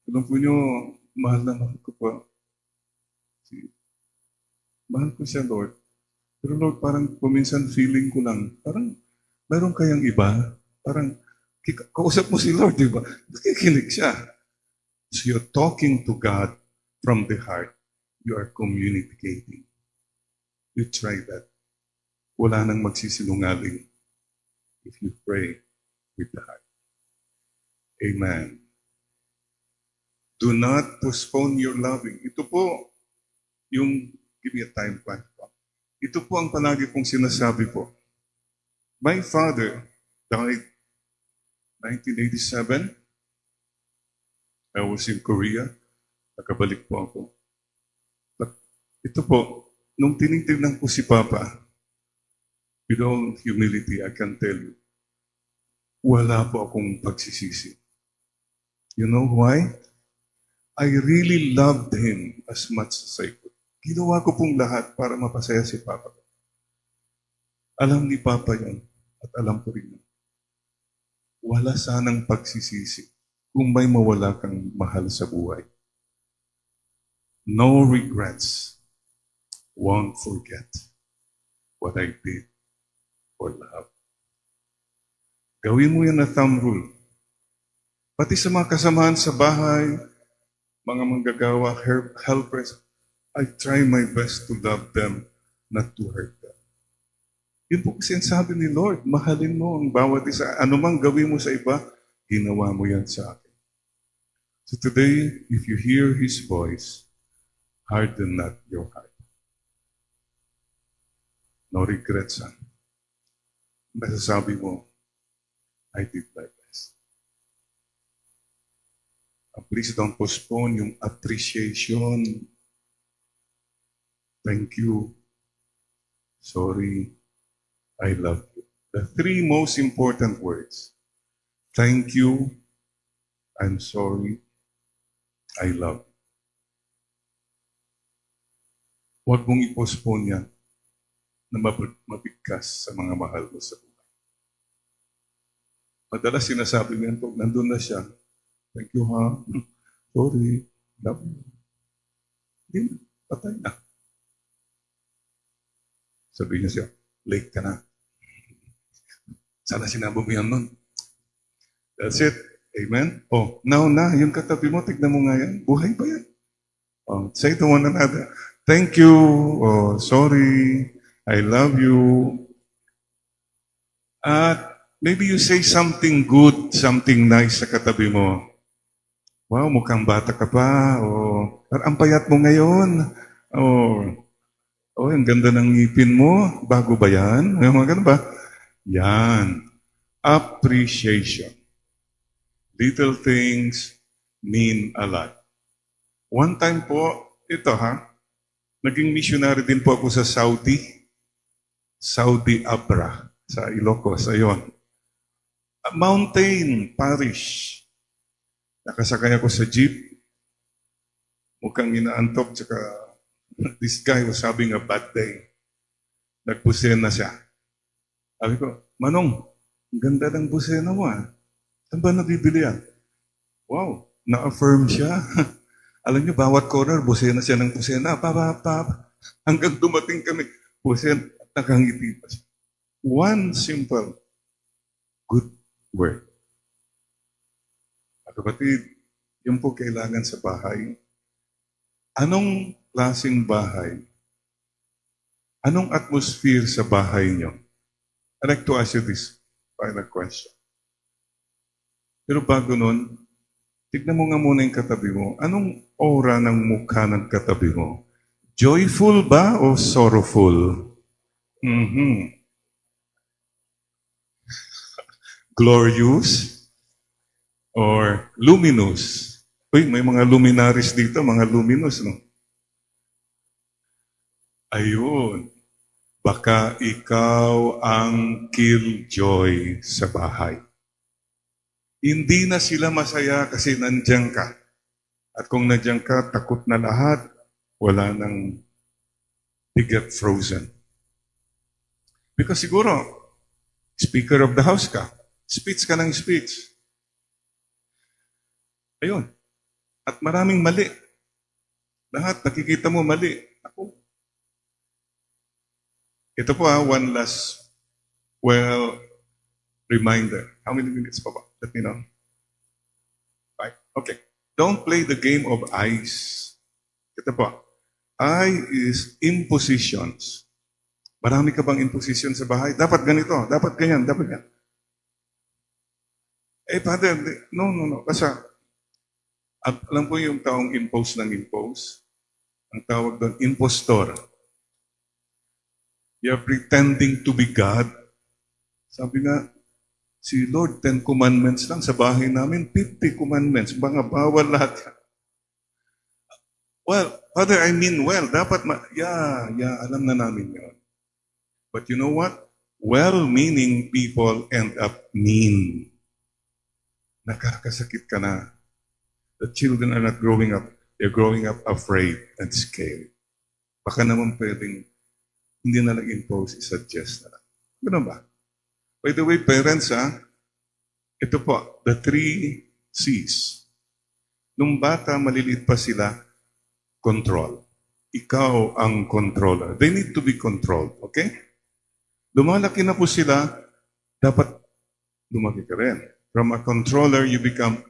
Alam po nyo, mahal na mahal ko pa. Mahal ko siya, Lord. Pero Lord, parang kuminsan feeling ko lang, parang meron kayang iba. Parang kausap mo si Lord, di ba? Nakikinig siya. So you're talking to God from the heart. You are communicating. You try that. Wala nang magsisinungaling if you pray with the heart. Amen. Do not postpone your loving. Ito po yung, give me a time plan po. Ito po ang palagi kong sinasabi po. My father died 1987. I was in Korea. Nakabalik po ako. But ito po, nung tinitignan ko si Papa, with all humility, I can tell you, wala po akong pagsisisi. You know why? I really loved him as much as I could. Ginawa ko pong lahat para mapasaya si Papa. Alam ni Papa yan at alam ko rin yan. Wala sanang pagsisisi kung may mawala kang mahal sa buhay. No regrets. Won't forget what I did for love. Gawin mo yan na thumb rule. Pati sa mga kasamahan sa bahay, mga manggagawa, helpers, I try my best to love them, not to hurt them. Yun po kasi sabi ni Lord, mahalin mo ang bawat isa. Ano mang gawin mo sa iba, ginawa mo yan sa akin. So today, if you hear His voice, harden not your heart. No regrets, son. Masasabi mo, I did my best. Please don't postpone yung appreciation. Thank you. Sorry. I love you. The three most important words. Thank you. I'm sorry. I love you. Huwag mong i-postpone yan na mabigkas sa mga mahal mo sa buhay. Madalas sinasabi niyan pag nandun na siya, thank you ha. Sorry. Love you. Hindi na. Patay na. Sabi niya siya, late ka na. Sana sinabi mo yan nun. That's it. Amen? Oh, now na, yung katabi mo, tignan mo nga yan. Buhay pa yan. Oh, say to one another, thank you. Oh, sorry. I love you. At maybe you say something good, something nice sa katabi mo. Wow, mukhang bata ka pa. O, ang payat mo ngayon. Ang ganda ng ngipin mo. Bago ba yan? Yung mga ganun ba? Yan. Appreciation. Little things mean a lot. One time po, ito naging missionary din po ako sa Saudi Abra, sa Ilocos, ayon. Mountain Parish. Nakasakay ako sa jeep. Mukhang inaantok. Tsaka this guy was having a bad day. Nagpusena siya. Sabi ko, Manong, ang ganda ng busena mo Saan ba nabibili yan? Wow, na-affirm siya. Alam niyo, bawat corner, busena siya ng busena. Hanggang dumating kami, busena at nakangiti pa siya. One simple, good word. Kapatid, yun po kailangan sa bahay. Anong klaseng bahay? Anong atmosphere sa bahay niyo? I'd like to ask you this final question. Pero bago nun, tignan mo nga muna yung katabi mo. Anong aura ng mukha ng katabi mo? Joyful ba o sorrowful? Glorious? Or luminous? Uy, may mga luminaries dito, mga luminous, no? Ayun. Baka ikaw ang killjoy sa bahay. Hindi na sila masaya kasi nandiyan ka. At kung nandiyan ka, takot na lahat, wala nang bigat frozen. Because siguro, speaker of the house ka. Speech ka ng speech. Ayun. At maraming mali. Lahat nakikita mo mali. Ako. Ito po one last, reminder. How many minutes pa ba? Let me know. 5. Okay. Don't play the game of eyes. Ito po. I is impositions. Marami ka bang imposition sa bahay? Dapat ganito, dapat ganyan, dapat ganyan. Father, no. Kasi alam ko yung taong impose ng impose. Ang tawag doon, impostor. You're pretending to be God. Sabi nga, si Lord, 10 commandments lang sa bahay namin, 50 commandments. Mga bawal lahat. Well, Father, I mean well. Dapat, alam na namin yun. But you know what? Well-meaning people end up mean. Nakakasakit ka na. The children are not growing up. They're growing up afraid and scared. Baka naman pwedeng hindi na nag-impose, i-suggest na lang. Ganun ba? By the way, parents, ito po, the 3 C's. Nung bata, maliliit pa sila, control. Ikaw ang controller. They need to be controlled, okay? Lumalaki na po sila, dapat lumaki ka rin. From a controller, you become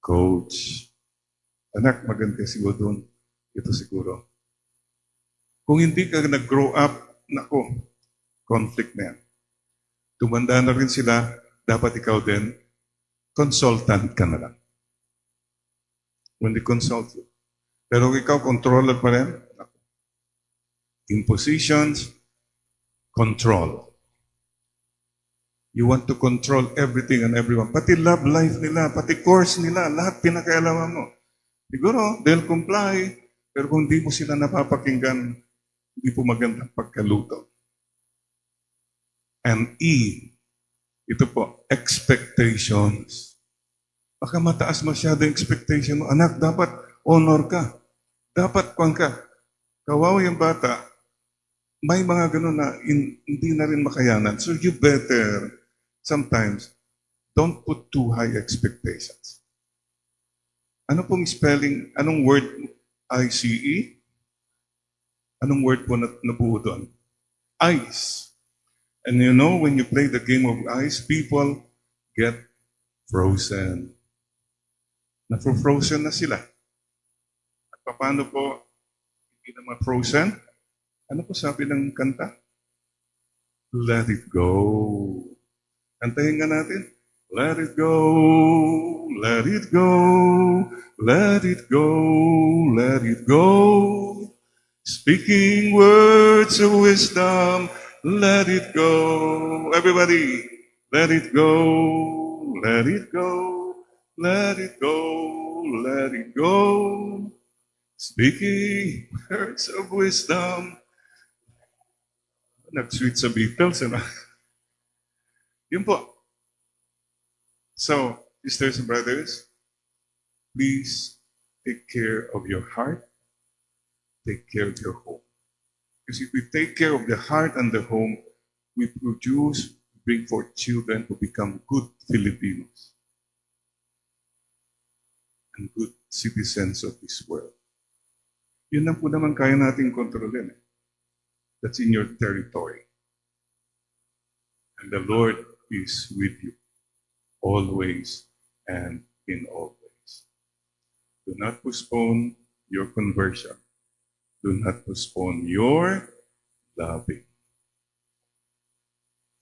coach. Anak, maganda siguro doon. Ito siguro. Kung hindi ka nag-grow up, nako, conflict na yan. Tumanda na rin sila, dapat ikaw din, consultant ka na lang. When they consult you. Pero ikaw, controller pa rin, nako. Impositions, control. You want to control everything and everyone. Pati love life nila, pati course nila, lahat pinakailaman mo. Siguro, they'll comply, pero kung di mo sila napapakinggan, hindi po magandang pagkaluto. And E, ito po, expectations. Baka mataas masyado yung expectation mo. Anak, dapat honor ka. Dapat kwan ka. Kawawa yung bata, may mga ganun na hindi na rin makayanan. So you better, sometimes, don't put too high expectations. Ano pong spelling, anong word, I-C-E? Anong word po nabuo doon? Eyes. And you know, when you play the game of ice, people get frozen. Nafro-frozen na sila. At paano po hindi naman frozen? Ano po sabi ng kanta? Let it go. Kantahin nga natin. Let it go, let it go, let it go, let it go. Speaking words of wisdom, let it go. Everybody, let it go, let it go, let it go, let it go. Speaking words of wisdom. Nag-sweet sa Beatles, ano? Yun po. So, sisters and brothers, please take care of your heart, take care of your home. Because if we take care of the heart and the home, we produce, bring forth children who become good Filipinos and good citizens of this world. Yun lang po naman kaya nating kontrolin. That's in your territory. And the Lord is with you always and in all ways. Do not postpone your conversion. Do not postpone your loving.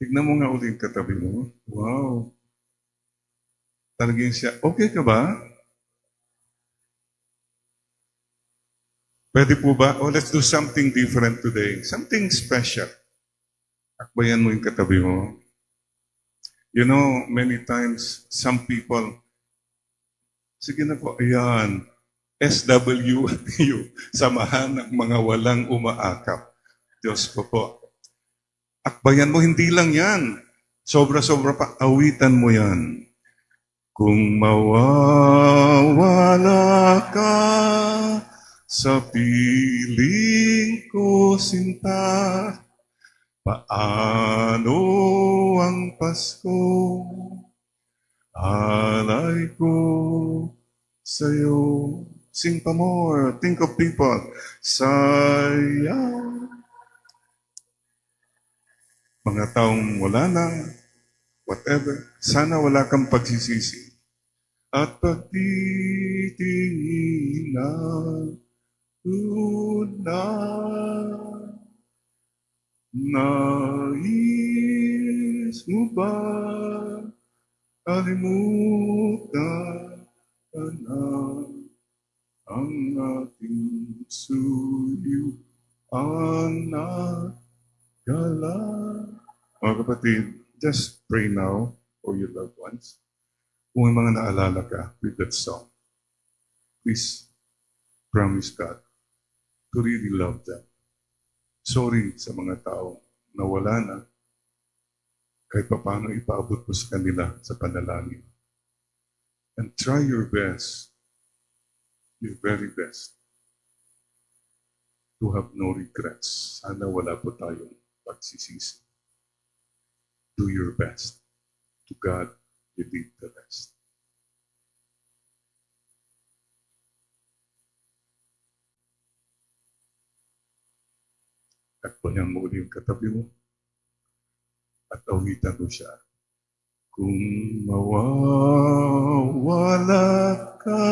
Tignan mo nga ulit yung katabi mo. Wow. Talagang siya, okay ka ba? Pwede po ba? Oh, let's do something different today. Something special. Akbayan mo yung katabi mo. You know, many times, some people, sige na po, ayan, SWU, samahan ng mga walang umaakap. Diyos ko po. Akbayan mo, hindi lang yan. Sobra-sobra pa, awitan mo yan. Kung mawawala ka sa piling ko, sinta, paano ang Pasko? Alay ko sa'yo. Sing pa more. Think of people. Sayang. Mga taong wala lang. Whatever. Sana wala kang pagsisisi. At pagtitingin na tunay. Nais mo ba kalimutan ka na ang ating suyuan na gala? Mga kapatid, just pray now for your loved ones. Kung may mga naalala ka with that song, please promise God to really love them. Sorry sa mga tao na wala na, kahit pa paano ipaabot mo sa kanila sa panalangin. And try your best, your very best, to have no regrets. Sana wala po tayong pagsisisi. Do your best. To God, you leave the rest. At pahingan mo ulit yung katabi mo. At awitan mo siya. Kung mawawala ka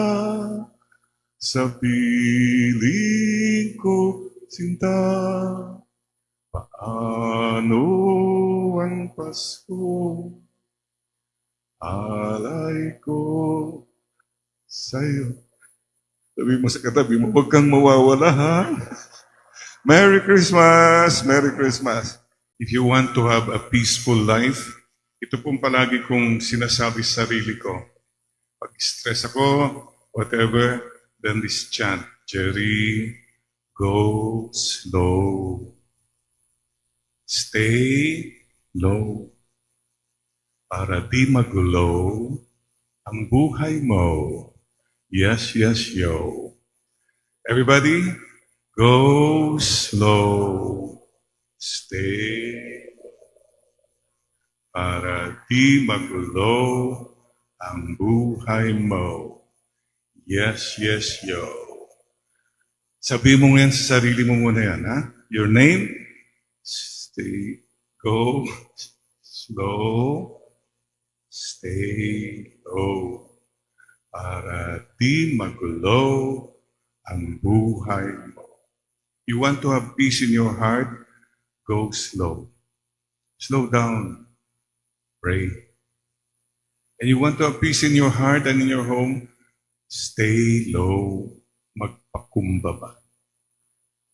sa piling ko, sinta, paano ang Pasko? Alay ko sa'yo. Sabi mo sa katabi mo, huwag kang mawawala, ha? Merry Christmas! Merry Christmas! If you want to have a peaceful life, ito pong palagi kong sinasabi sa sarili ko. Pag stress ako, whatever, then this chant, Jerry, go slow. Stay low. Para di magulo ang buhay mo. Yes, yes, yo. Everybody, go slow. Stay. Para di magulo ang buhay mo. Yes, yes, yo. Sabi mo ngayon sa sarili mo muna yan, ha? Your name? Stay. Go slow, stay low, para di magulo ang buhay mo. You want to have peace in your heart? Go slow. Slow down. Pray. And you want to have peace in your heart and in your home? Stay low. Magpakumbaba.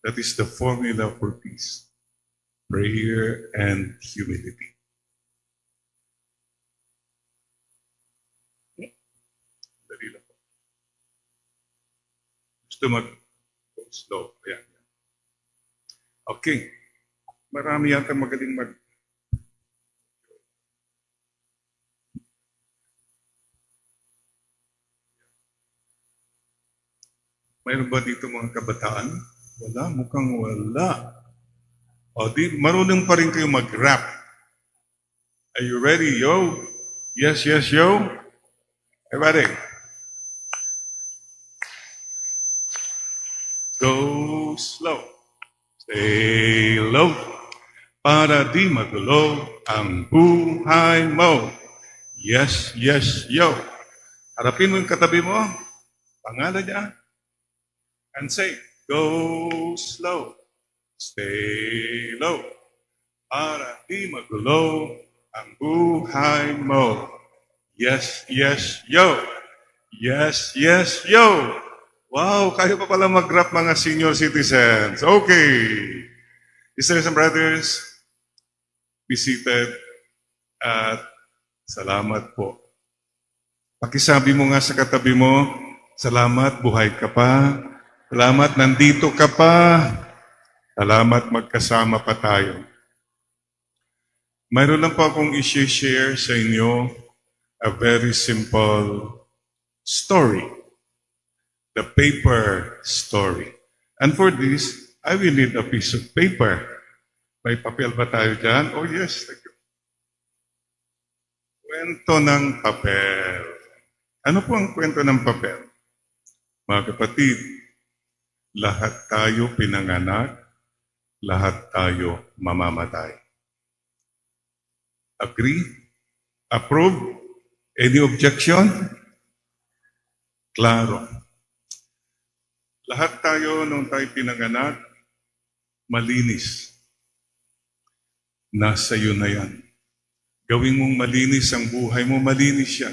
That is the formula for peace. Prayer and humility. Dali lang po. Gusto mag-go slow. Ayan. Okay. Marami yata magaling mag... Mayroon ba dito mga kabataan? Wala, mukhang wala. O, di, marunong pa rin kayo mag-rap. Are you ready, yo? Yes, yes, yo? Everybody. Go slow. Stay low. Para di magulo ang buhay mo. Yes, yes, yo. Harapin mo yung katabi mo. Pangalan niya. And say, go slow. Stay low. Para di magulo ang buhay mo. Yes, yes, yo. Yes, yes, yo. Wow, kayo pa pala mag-rap mga senior citizens. Okay. Sisters and brothers, be seated at salamat po. Pakisabi mo nga sa katabi mo, salamat, buhay ka pa. Salamat, nandito ka pa. Salamat, magkasama pa tayo. Mayroon lang po akong i-share sa inyo a very simple story. The paper story. And for this, I will need a piece of paper. May papel ba tayo dyan? Oh yes, thank you. Kwento ng papel. Ano po ang kwento ng papel? Mga kapatid, lahat tayo pinanganak, lahat tayo mamamatay. Agree? Approve? Any objection? Klaro. Lahat tayo nung tayo pinanganak, malinis. Nasa iyo na yan. Gawin mong malinis ang buhay mo, malinis yan.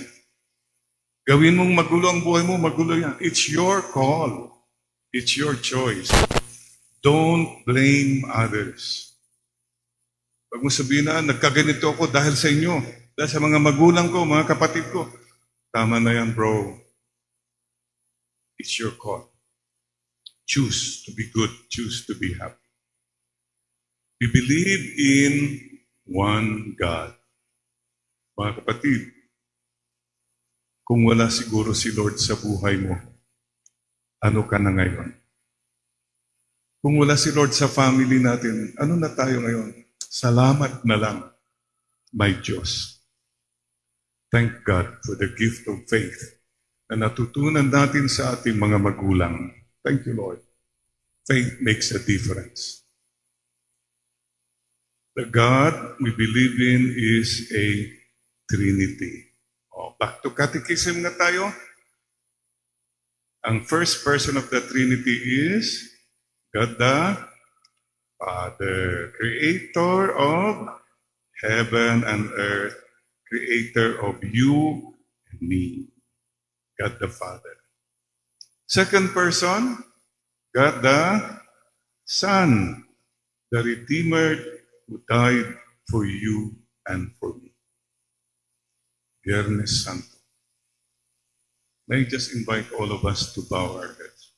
Gawin mong magulo ang buhay mo, magulo yan. It's your call. It's your choice. Don't blame others. Pag mo sabihin na, nagkaganito ako dahil sa inyo, dahil sa mga magulang ko, mga kapatid ko. Tama na yan, bro. It's your call. Choose to be good. Choose to be happy. We believe in one God. Mga kapatid, kung wala siguro si Lord sa buhay mo, ano ka na ngayon? Kung wala si Lord sa family natin, ano na tayo ngayon? Salamat na lang, my Diyos. Thank God for the gift of faith na natutunan natin sa ating mga magulang. Thank you, Lord. Faith makes a difference. The God we believe in is a Trinity. Oh, back to catechism na tayo. Ang first person of the Trinity is God the Father, Creator of heaven and earth, Creator of you and me. God the Father. Second person, God the Son, the Redeemer who died for you and for me. Viernes Santo. May I just invite all of us to bow our heads.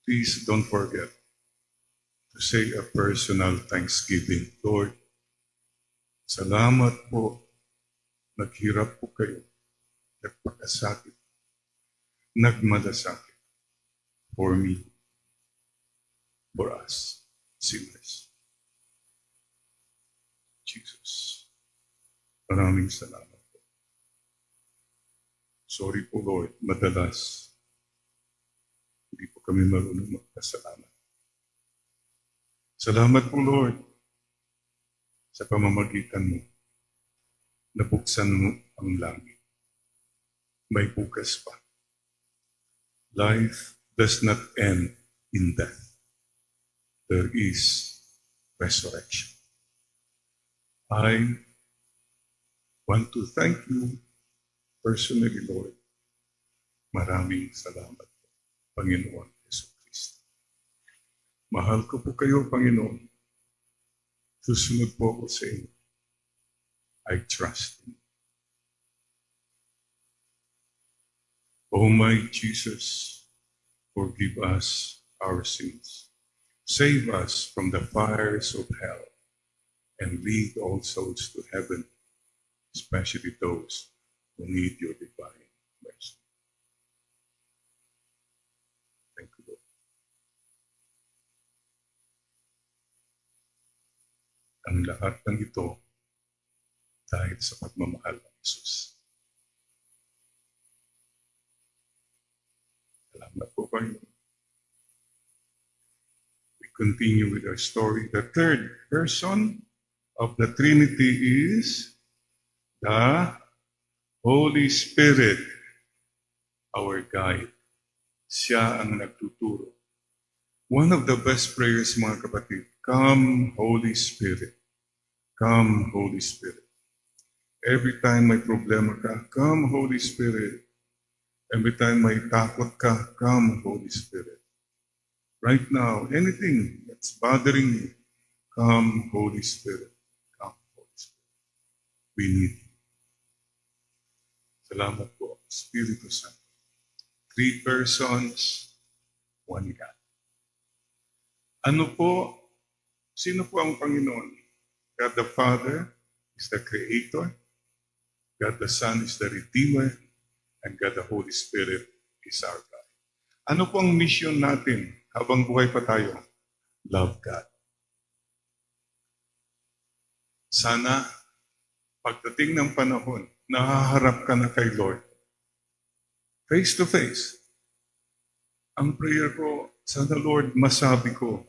Please don't forget to say a personal thanksgiving. Lord, salamat po. Naghirap po kayo. Nagpakasakit. Nagmalasakit. For me. For us. Sinners. Jesus. Maraming salamat po. Sorry po, Lord. Madalas, hindi po kami marunong magpasalamat. Salamat po, Lord. sa pamamagitan mo, nabuksan mo ang langit. May bukas pa. Life does not end in death. There is resurrection. I want to thank you personally, Lord. Maraming salamat po, Panginoon Jesucristo. Mahal ko po kayo, Panginoon. Susunod po ako sa inyo. I trust you. O my Jesus, forgive us our sins. Save us from the fires of hell and lead all souls to heaven, especially those who need your divine mercy. Thank you, Lord. Ang lahat ng ito dahil sa pagmamahal ng Jesus. Salamat po, Panginoon. We continue with our story. The third person of the Trinity is the Holy Spirit, our guide. Siya ang nagtuturo. One of the best prayers, mga kapatid, come, Holy Spirit. Come, Holy Spirit. Every time may problema ka, come, Holy Spirit. Every time may takot ka, come, Holy Spirit. Right now, anything that's bothering you, come, Holy Spirit. Come, Holy Spirit. We need you. Salamat po, Espiritu Santo. 3 persons, 1 God. Ano po, sino po ang Panginoon? God the Father is the Creator. God the Son is the Redeemer. And God the Holy Spirit is our God. Ano po ang mission natin habang buhay pa tayo? Love God. Sana, pagdating ng panahon, nahaharap ka na kay Lord. Face to face. Ang prayer ko, sana Lord, masabi ko,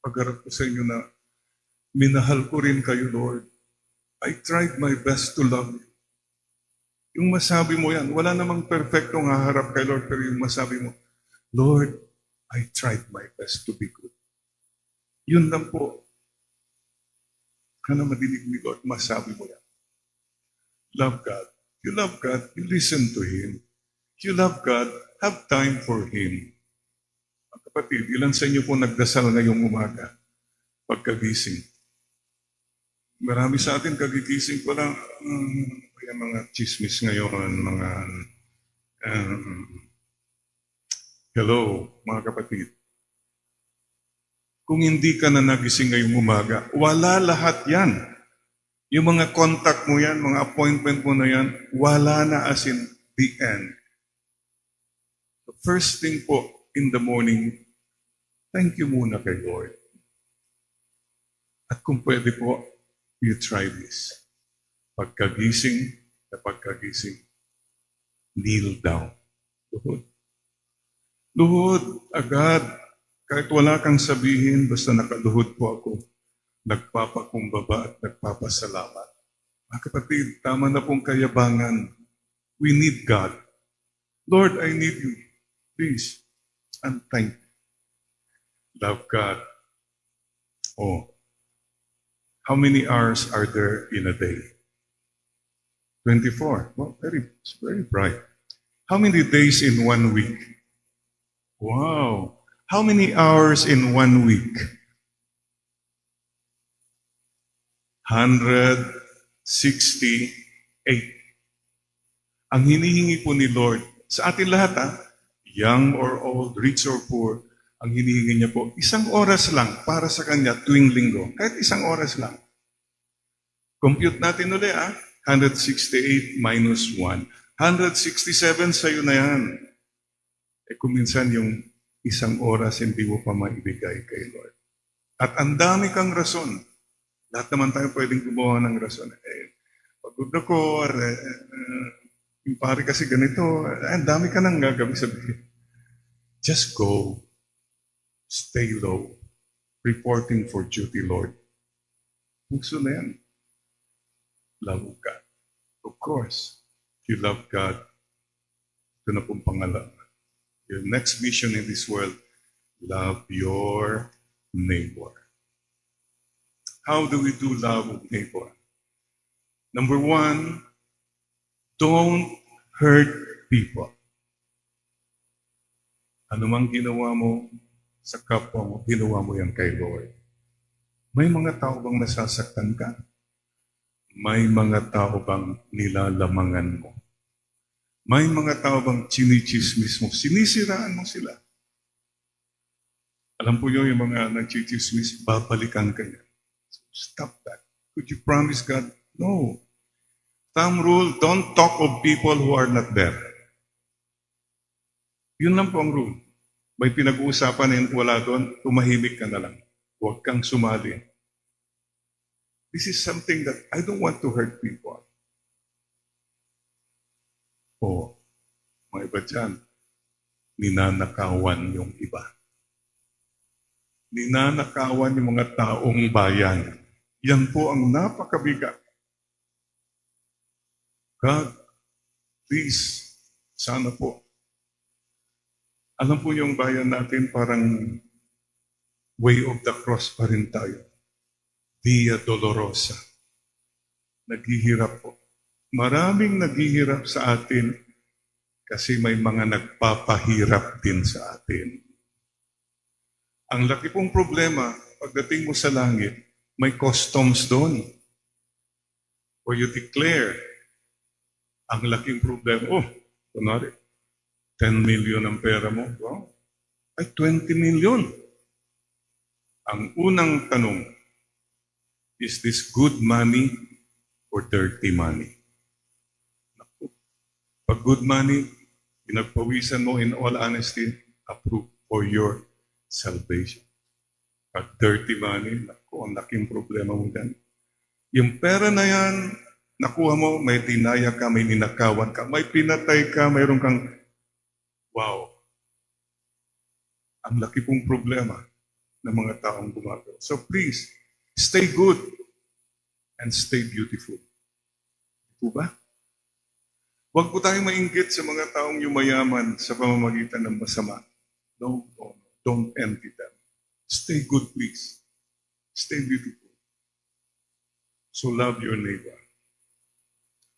pagharap ko sa inyo na, minahal ko rin kayo, Lord. I tried my best to love you. Yung masabi mo yan, wala namang perfectong haharap kay Lord, pero yung masabi mo, Lord, I tried my best to be good. Yun lang po. Kana madinig ni Lord, masabi mo yan. Love God. You love God, you listen to Him. You love God, have time for Him. Ang kapatid, ilan sa inyo po nagdasal ngayong umaga, pagkagising? Marami sa atin kagigising pa lang, yung mga chismis ngayon, mga hello, mga kapatid. Kung hindi ka na nagising ngayong umaga, wala lahat yan. Yung mga contact mo yan, mga appointment mo na yan, wala na as in the end. The first thing po in the morning, thank you muna kay Lord. At kung pwede po, you try this. Pagkagising, kneel down. Luhod. Luhod, agad. Kahit wala kang sabihin, basta nakaluhod po ako, nagpapakumbaba at nagpapasalamat. Mga kapatid, tama na pong kayabangan. We need God. Lord, I need you. Please. And thank you. Love God. Oh. How many hours are there in a day? 24. Well, it's very bright. How many days in 1 week? Wow. How many hours in 1 week? 168. Ang hinihingi po ni Lord, sa atin lahat young or old, rich or poor, ang hinihingi niya po, 1 oras lang para sa Kanya tuwing linggo. Kahit 1 oras lang. Compute natin ulit 168 minus 1. 167 sa'yo na yan. Kung minsan yung 1 oras hindi mo pa maibigay kay Lord. At ang dami kang rason. Lahat naman tayo pwedeng gumawa ng rason. Pagod ako, yung pare kasi ganito, ang dami ka nang gagawin. Sabihin, just go. Stay low. Reporting for duty, Lord. Puso na yan. Love God. Of course, if you love God, ito na pong pangalan. Your next mission in this world, love your neighbor. How do we do love of neighbor? Number one, don't hurt people. Ano mang ginawa mo sa kapwa mo, ginawa mo yan kay Lord. May mga tao bang nasasaktan ka? May mga tao bang nilalamangan mo? May mga tao bang chinichismis mo? Sinisiraan mo sila. Alam po yun, yung mga nagchichismis, babalikan ka niya. So stop that. Could you promise God? No. Thumb rule, don't talk of people who are not there. Yun lang po ang rule. May pinag-uusapan na wala doon, tumahimik ka na lang. Huwag kang sumali. This is something that I don't want to hurt people. O, mga iba dyan, ninanakawan yung iba. Ninanakawan yung mga taong bayan. Yan po ang napakabigat. God, please, sana po. Alam po yung bayan natin parang way of the cross pa rin tayo. Via Dolorosa. Naghihirap po. Maraming naghihirap sa atin kasi may mga nagpapahirap din sa atin. Ang laki pong problema, pagdating mo sa langit, may customs doon. Or you declare, ang laking problema, kunwari, 10 million ang pera mo, wow, ay 20 million. Ang unang tanong, is this good money or dirty money? Pag good money, pinagpawisan mo in all honesty, approved for your salvation. Pag dirty money, naku, ang laking problema mo dyan. Yung pera na yan, nakuha mo, may dinaya ka, may ninakawan ka, may pinatay ka, mayroon kang, wow. Ang laki pong problema ng mga taong gumagawa. So please, stay good and stay beautiful. Ito ba? Huwag po tayong mainggit sa mga taong yumayaman sa pamamagitan ng masama. No, don't envy them. Stay good, please. Stay beautiful. So love your neighbor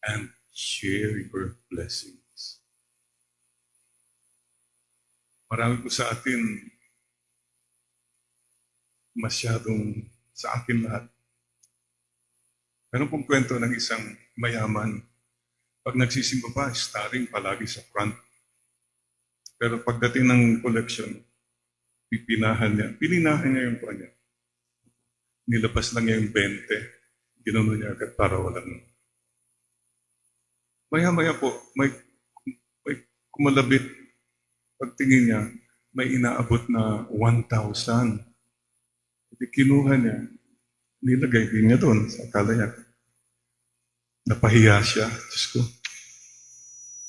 and share your blessings. Marami po sa atin masyadong sa akin lahat. Meron pong kwento ng isang mayaman. Pag nagsisimba pa, starring palagi sa front. Pero pagdating ng collection, pininahan niya yung kanya. Nilabas lang niya yung 20. Ginawa niya agad para walang. Maya-maya po, may kumalabit. Pagtingin niya, may inaabot na 1,000. Kinuha niya, nilagay din niya doon sa akala niya. Napahiya siya. Diyos ko,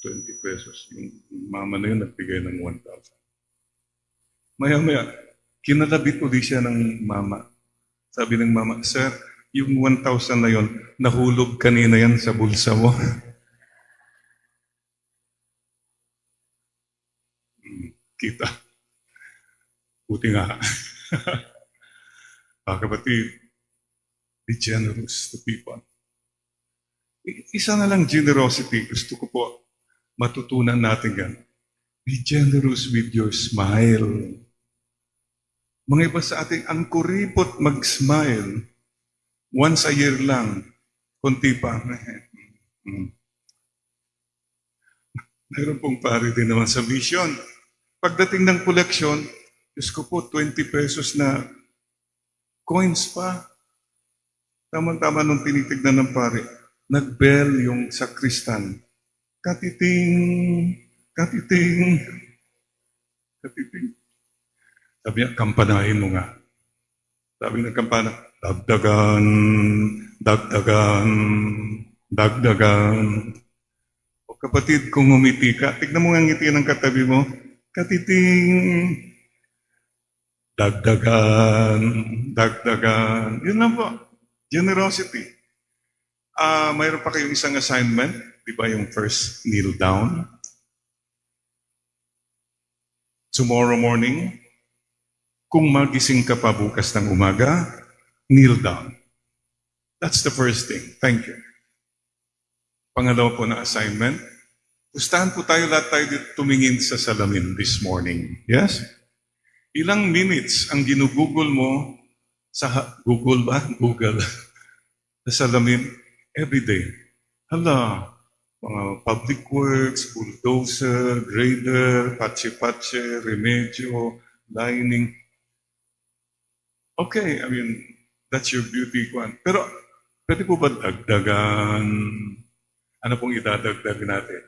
20 pesos. Yung mama na yun nagbigay ng 1,000. Maya-maya, kinalabit ulit siya ng mama. Sabi ng mama, Sir, yung 1,000 na yun, nahulog kanina yan sa bulsa mo. Kita. Buti nga. Kapatid, be generous to people. Isa na lang generosity. Gusto ko po matutunan natin yan. Be generous with your smile. Mga iba sa ating ang kuripot mag-smile. Once a year lang. Kunti pa. Mayroon pong pare din naman sa mission. Pagdating ng collection, Diyos ko po, 20 pesos na coins pa. Tama-tama nung tinitignan ng pare, nag-bell yung sakristan. Katiting, katiting, katiting. Sabi niya, kampanahin mo nga. Sabi ng kampana, dagdagan, dagdagan, dagdagan. O kapatid, kung humiti ka, tignan mo nga ngiti ng katabi mo, katiting, dagdagan, dagdagan. Yun lang po. Generosity. Mayroon pa kayong isang assignment, di ba yung first kneel down? Tomorrow morning, kung magising ka pa bukas ng umaga, kneel down. That's the first thing. Thank you. Pangalawa po na assignment, pustahan po lahat tayo dito tumingin sa salamin this morning. Yes? Ilang minutes ang ginugugol mo sa Google ba? Google. Sa salamin every day. Hala, mga public works, bulldozer, grader, patche-patche, remedyo, lining. Okay, I mean, that's your beauty one. Pero, pwede po ba dagdagan? Ano pong idadagdag natin?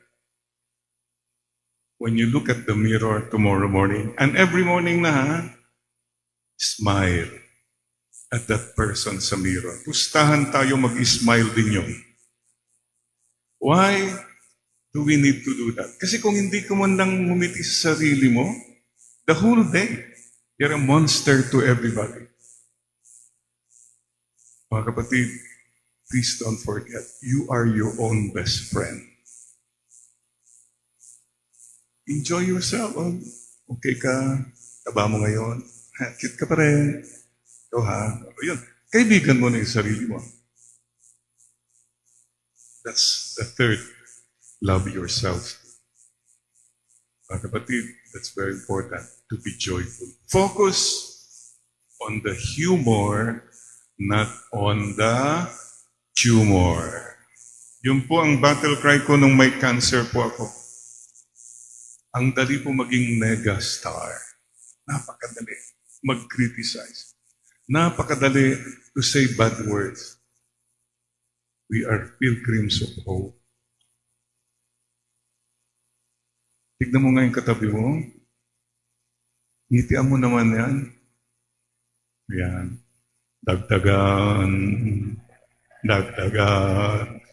When you look at the mirror tomorrow morning, and every morning na, smile at that person sa mirror. Pustahan tayo mag-smile din yun. Why do we need to do that? Kasi kung hindi ka man lang ngumiti sa sarili mo, the whole day, you're a monster to everybody. Mga kapatid, please don't forget, you are your own best friend. Enjoy yourself. Oh, okay ka, taba mo ngayon, cute ka pa rin. Ito ha, yun. Kaibigan mo na yung sarili mo. That's the third. Love yourself. Mga kapatid, that's very important to be joyful. Focus on the humor, not on the tumor. Yun po ang battle cry ko nung may cancer po ako. Ang dali po maging megastar. Napakadali. Mag-criticize. Napakadali to say bad words. We are pilgrims of hope. Tignan mo nga yung katabi mo. Ngitian mo naman yan. Yan. Dagdagan. Dagdagan.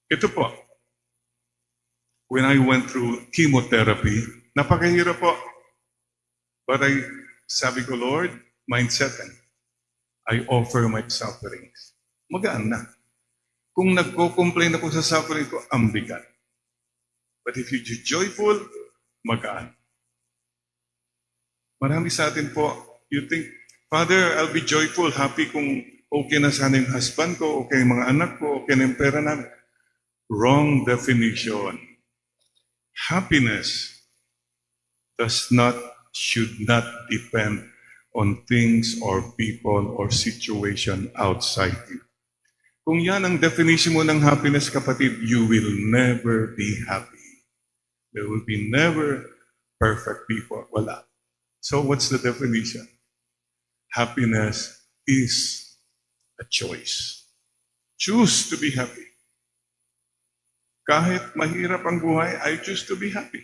Ito po. When I went through chemotherapy, napakahirap po. But sabi ko, Lord, mindset, I offer my sufferings. Magaan na. Kung nagko-complain ako sa suffering ko, ang bigat. But if you're joyful, magaan. Marami sa atin po, you think, Father, I'll be joyful, happy kung okay na sana yung husband ko, okay yung mga anak ko, okay na yung pera namin. Wrong definition. Happiness should not depend on things or people or situation outside you. Kung yan ang definition mo ng happiness, kapatid, you will never be happy. There will be never perfect people. Wala. So what's the definition? Happiness is a choice. Choose to be happy. Kahit mahirap ang buhay, I choose to be happy.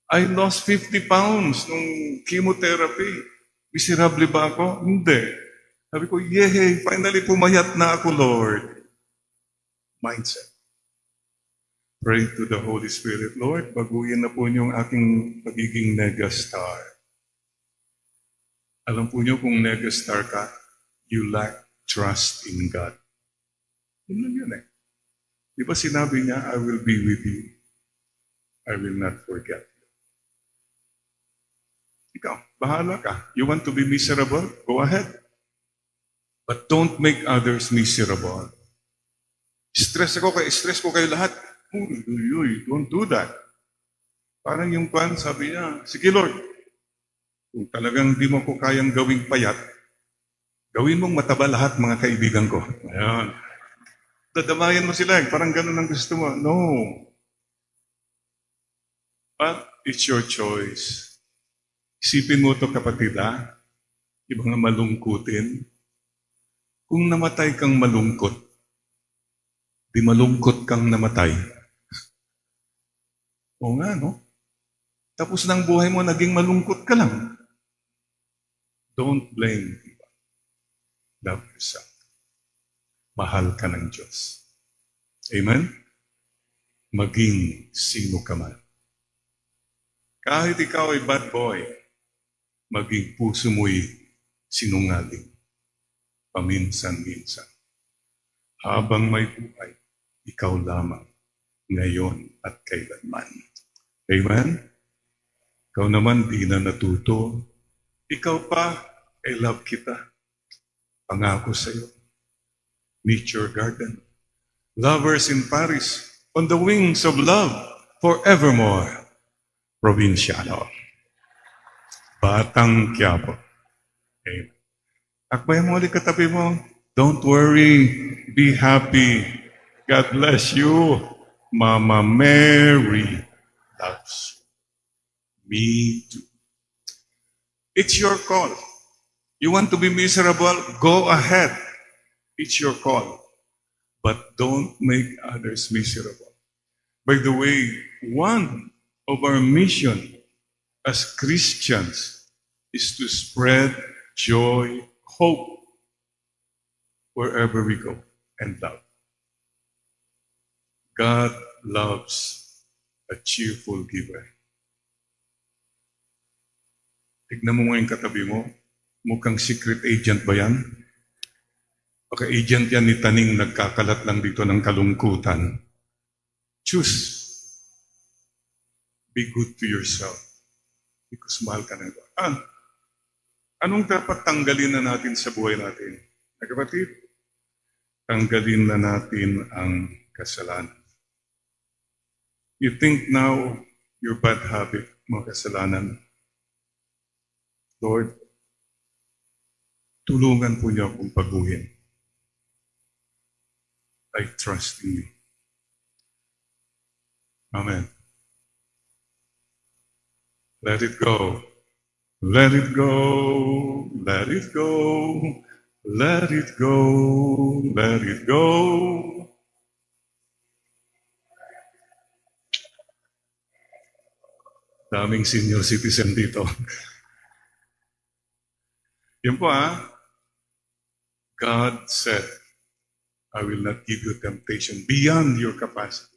I lost 50 pounds nung chemotherapy. Miserable ba ako? Hindi. Sabi ko, yay, finally pumayat na ako, Lord. Mindset. Pray to the Holy Spirit, Lord, baguhin na po niyo ang aking pagiging megastar. Alam po niyo kung megastar ka, you lack trust in God. Yun lang yun eh. Di ba sinabi niya, I will be with you. I will not forget you. Ikaw, bahala ka. You want to be miserable? Go ahead. But don't make others miserable. Stress ko kayo lahat. Uy, don't do that. Parang yung pan, sabi niya, sige Lord, kung talagang di mo ko kayang gawing payat, gawin mong mataba lahat mga kaibigan ko. Ayan. Dadamayan mo sila, parang ganun ang gusto mo. No. But it's your choice. Isipin mo to kapatid, ha? Ibang nga malungkutin. Kung namatay kang malungkot, di malungkot kang namatay. Oo nga, no? Tapos ng buhay mo, naging malungkot ka lang. Don't blame people. Love yourself. Mahal ka ng Diyos. Amen? Maging sino ka man. Kahit ikaw ay bad boy, maging puso mo'y sinungaling paminsan-minsan. Habang may buhay, ikaw lamang, ngayon at kailanman. Amen? Ikaw naman di na natuto. Ikaw pa, I love kita. Pangako sa'yo. Meet your garden. Lovers in Paris, on the wings of love, forevermore. Provinciano. Batang Quiapo. Amen. Akbayan mo ulit katabi mo. Don't worry. Be happy. God bless you. Mama Mary loves you. Me too. It's your call. You want to be miserable? Go ahead. It's your call. But don't make others miserable. By the way, one of our mission as Christians is to spread joy, hope, wherever we go, and love. God loves a cheerful giver. Tignan mo ngayon katabi mo, mukhang secret agent ba yan? Baka agent yan ni Taning nagkakalat lang dito ng kalungkutan. Choose. Be good to yourself. Because mahal ka na ito. Anong dapat tanggalin na natin sa buhay natin? Kapatid, tanggalin na natin ang kasalanan. You think now, your bad habit, mga kasalanan, Lord, tulungan po niyo akong baguhin. I trust in you. Amen. Let it go. Let it go. Let it go. Let it go. Let it go. Daming senior citizen dito. Yun po God said, I will not give you temptation beyond your capacity.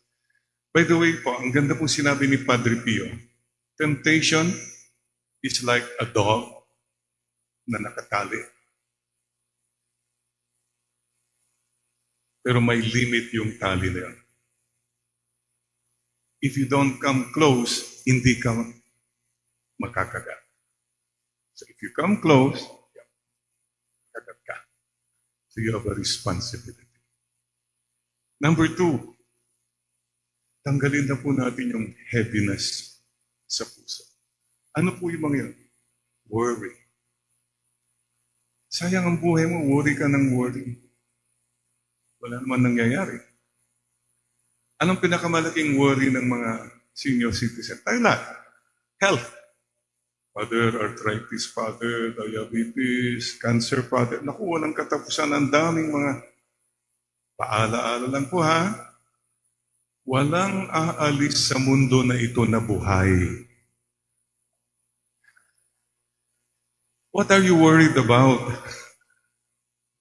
By the way po, ang ganda pong sinabi ni Padre Pio, temptation is like a dog na nakatali. Pero may limit yung tali na yun. If you don't come close, hindi ka makakagat. So if you come close, kagat ka. So you have a responsibility. Number 2, tanggalin na po natin yung heaviness sa puso. Ano po yung mga yun? Worry. Sayang ang buhay mo, worry ka ng worry. Wala naman nangyayari. Anong pinakamalaking worry ng mga senior citizen? Tayo lahat. Health. Father, arthritis, father, diabetes, cancer, father. Naku, walang katapusan. Ang daming mga paala-ala lang po Walang aalis sa mundo na ito na buhay. What are you worried about?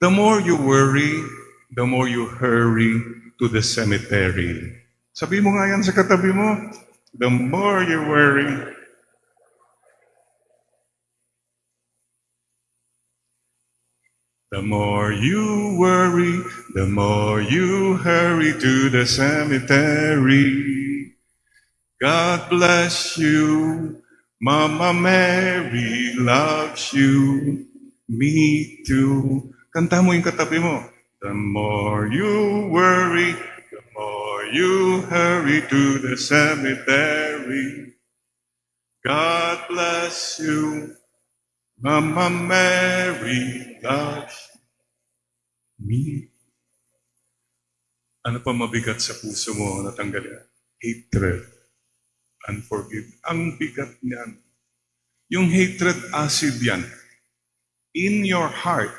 The more you worry, the more you hurry to the cemetery. Sabi mo nga yan sa katabi mo, the more you worry, the more you worry, the more you hurry to the cemetery. God bless you. Mama Mary loves you. Me too. Kanta mo yung katabi mo. The more you worry, the more you hurry to the cemetery. God bless you. Mama Mary loves me. Ano pa mabigat sa puso mo na tanggalin? Hatred. Unforgiveness. Ang bigat niyan. Yung hatred acid yan. In your heart,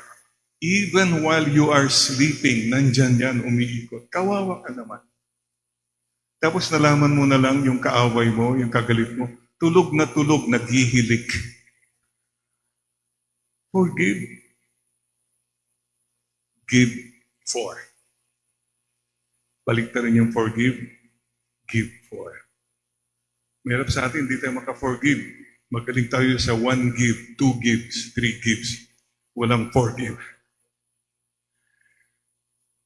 even while you are sleeping, nandyan yan, umiikot. Kawawa ka naman. Tapos nalaman mo na lang yung kaaway mo, yung kagalit mo, tulog, naghihilik. Forgive. Give for. Balik na rin yung forgive. Give for. Mahirap sa atin, hindi tayo maka-forgive. Magaling tayo sa 1 give, 2 gives, 3 gives. Walang forgive.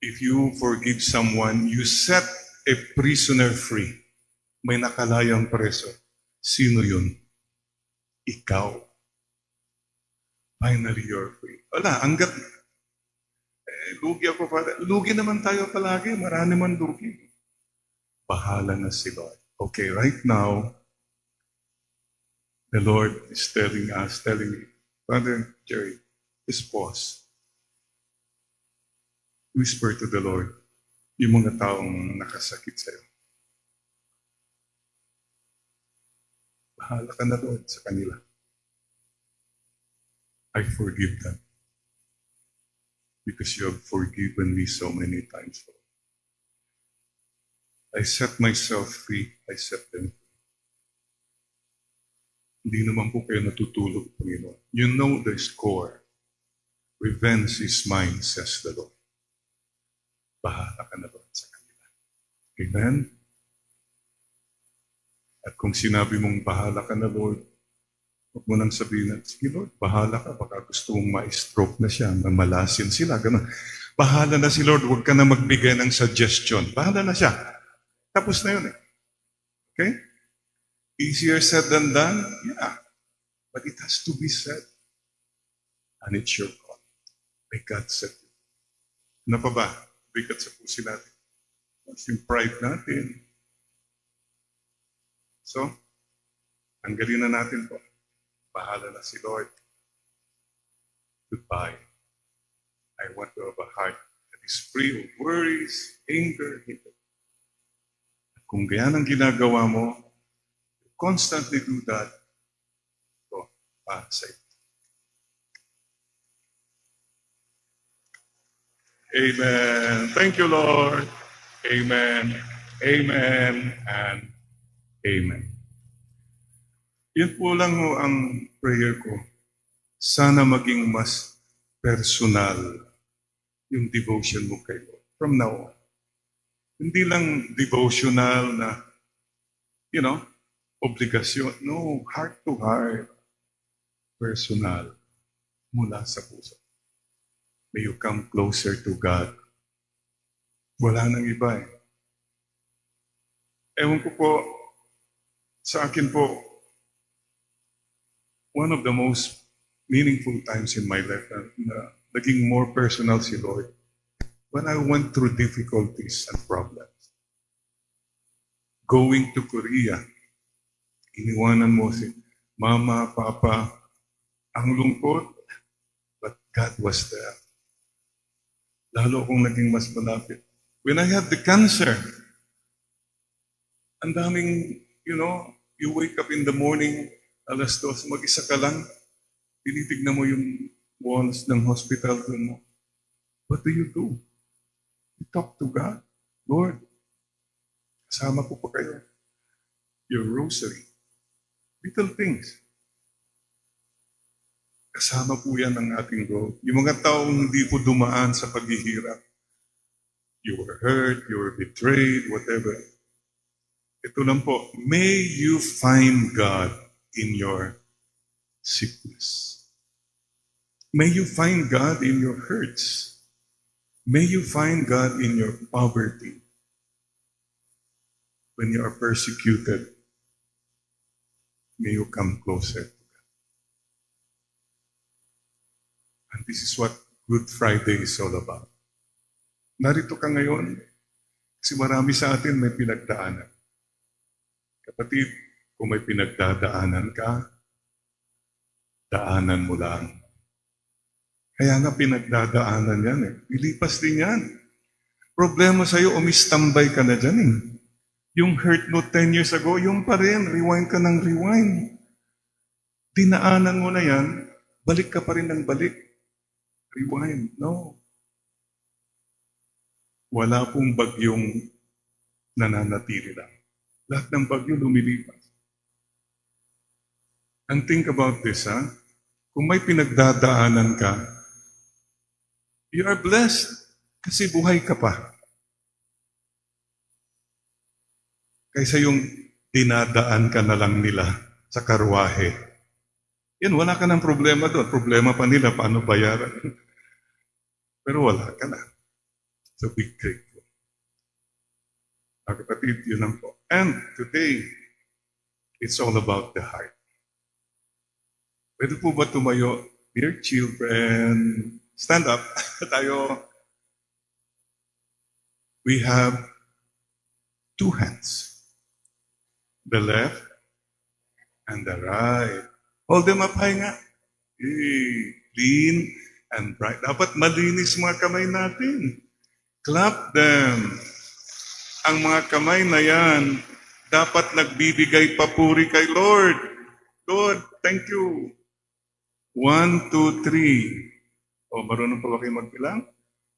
If you forgive someone, you set a prisoner free. May nakalayang preso. Sino yun? Ikaw. Finally, you're free. Wala, hanggat lugi ako para. Lugi naman tayo palagi. Marami man lugi. Bahala na si Lord. Okay, right now, the Lord is telling me, Father Jerry, just pause. Whisper to the Lord, yung mga taong nakasakit sa'yo. Bahala ka na, Lord, sa kanila. I forgive them. Because you have forgiven me so many times, Lord. I set myself free. I set them free. Hindi naman po kayo natutulog, Panginoon. You know the score. Revenge is mine, says the Lord. Bahala ka na, Lord, sa kanila. Amen? At kung sinabi mong bahala ka na, Lord, huwag mo nang sabihin na, sige, Lord, bahala ka. Baka gusto mong ma-stroke na siya, mamalasin sila. Ganun. Bahala na si Lord, huwag ka na magbigay ng suggestion. Bahala na siya. Tapos na yun eh. Okay? Easier said than done? Yeah. But it has to be said. And it's your call. May God said it. Ano pa ba? Bigat sa puso natin. Yung pride natin. So, tanggalin na natin po. Bahala na si Lord. Goodbye. I want to have a heart that is free of worries, anger, hatred. Kung ganyan ang ginagawa mo, constantly do that, so, sa ito. Amen. Thank you, Lord. Amen. Amen. And amen. Yun po lang ho ang prayer ko. Sana maging mas personal yung devotion mo kay Lord from now on. Hindi lang devotional na, obligasyon. No, heart to heart. Personal. Mula sa puso. May you come closer to God. Wala nang iba eh. Ewan ko po, sa akin po, one of the most meaningful times in my life na naging more personal si Lord when I went through difficulties and problems. Going to Korea, iniwanan mo si Mama, Papa, ang lungkot, but God was there. Lalo akong naging mas malapit. When I had the cancer, ang daming, you wake up in the morning, 2:00, mag-isa ka lang, tinitignan mo yung walls ng hospital mo. What do? You talk to God. Lord, kasama ko pa kayo. Your rosary. Little things. Kasama po yan ang ating growth. Yung mga taong hindi po dumaan sa paghihirap. You were hurt, you were betrayed, whatever. Ito lang po, may you find God in your sickness. May you find God in your hurts. May you find God in your poverty. When you are persecuted, may you come closer to God. And this is what Good Friday is all about. Narito ka ngayon kasi marami sa atin may pinagdaanan. Kapatid, kung may pinagdadaanan ka, daanan mo lang. Kaya nga pinagdadaanan yan eh. Ilipas din yan. Problema sa'yo, umistambay ka na dyan eh. Yung hurt mo 10 years ago, yung pa rin. Rewind ka ng rewind. Dinaanan mo na yan, balik ka pa rin ng balik. Rewind. No. Wala pong bagyong nananatili lang. Lahat ng bagyo lumilipas. And think about this, ha? Kung may pinagdadaanan ka, you are blessed kasi buhay ka pa. Kaysa yung dinadaan ka na lang nila sa karwahe. Yan, wala ka ng problema doon. Problema pa nila, paano bayaran. Pero wala ka na. So be grateful. Mga kapatid, yun lang po. And today, it's all about the heart. Pwede po ba tumayo? Dear children, stand up. Tayo, we have two hands. The left and the right. Hold them up high nga. Clean and bright. Dapat malinis mga kamay natin. Clap them. Ang mga kamay na yan, dapat nagbibigay papuri kay Lord. Lord, thank you. 1, 2, 3. O, marunong pa ba kayo magbilang?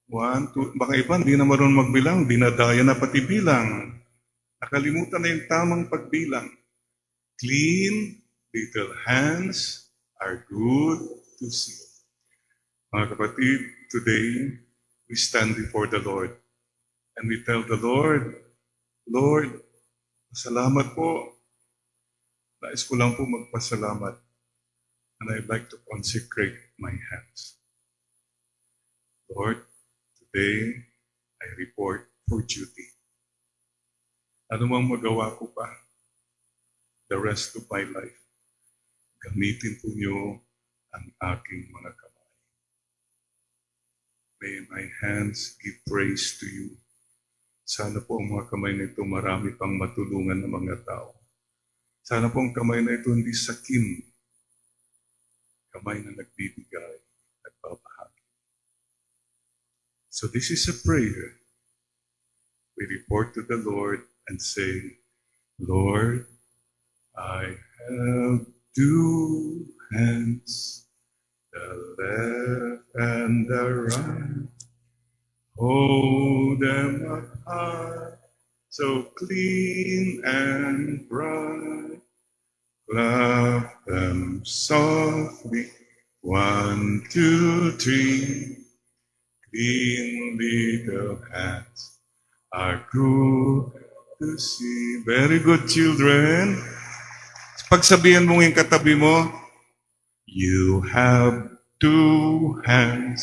1, 2, baka iba, hindi na marunong magbilang. Dinadaya na pati bilang. Nakalimutan na yung tamang pagbilang. Clean little hands are good to see. Mga kapatid, today, we stand before the Lord. And we tell the Lord, Lord, salamat po. Nais ko lang po magpasalamat. And I'd like to consecrate my hands. Lord, today, I report for duty. Ano mang magawa ko pa, the rest of my life, gamitin po niyo ang aking mga kamay. May my hands give praise to you. Sana po ang mga kamay na ito marami pang matulungan ng mga tao. Sana po ang kamay na ito hindi sakim. Kamay na nagbibigay at babahagi. So this is a prayer. We report to the Lord and say, Lord, I have two hands, the left and the right. Hold them up high, so clean and bright. Clap them softly, 1, 2, 3. Clean little hands are good to see. Very good, children. Pagsabihan mo yung katabi mo, you have two hands,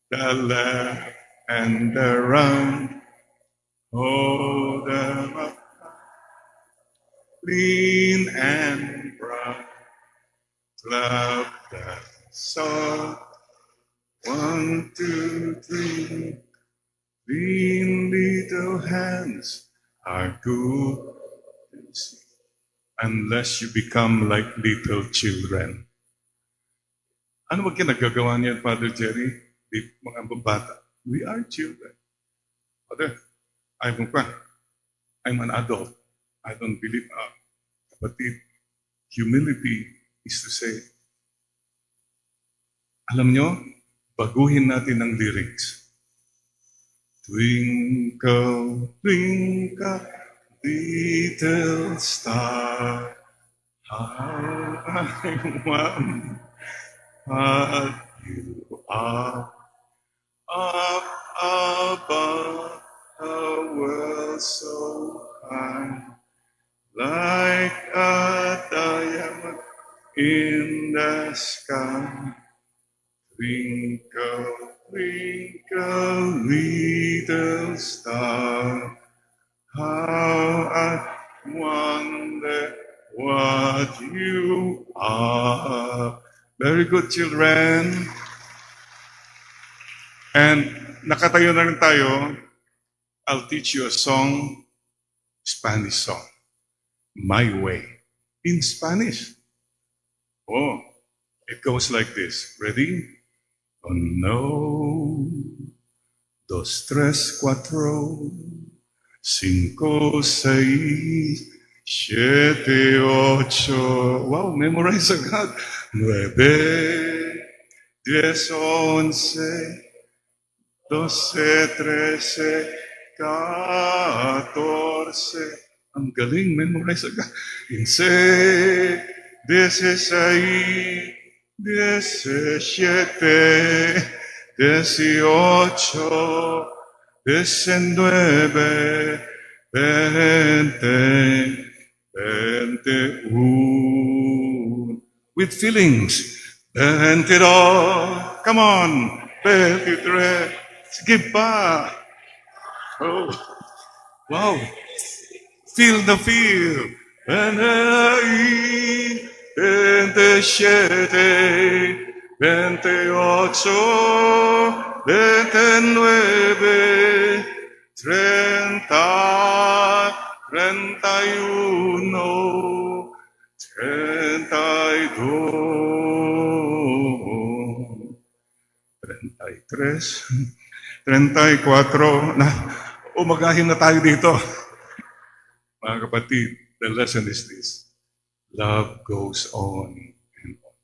the left and the right. Hold them up, clean and bright. Clap them soft. 1, 2, 3. Clean little hands are good to see. Unless you become like little children. Ano ba kinagagawa niya, Father Jerry? Mga bata. We are children. Father, I'm an adult. I don't believe. Kapatid, humility is to say, alam nyo, baguhin natin ang lyrics. Twinkle, twinkle, little star, how I wonder what you are. Up above a world so high, like a diamond in the sky. Twinkle, twinkle, little star, how I wonder what you are. Very good, children. And nakatayo na rin tayo. I'll teach you a song, Spanish song. My Way. In Spanish. Oh, it goes like this. Ready? 1, 2, 3, 4, 5, 6, 7, 8. Wow, memorize agad. 9, 10, 11, 12, 13, 14. Ang galing, memorize agad. 15, 16, 17, 18, 19, 20, 21. with feelings. 22, come on, 23, sige pa. Oh, wow, feel the feel. 27, 28, 29, 30, 31, 32, 33, 34, na umagahin na tayo dito. Mga kapatid, the lesson is this. Love goes on and on.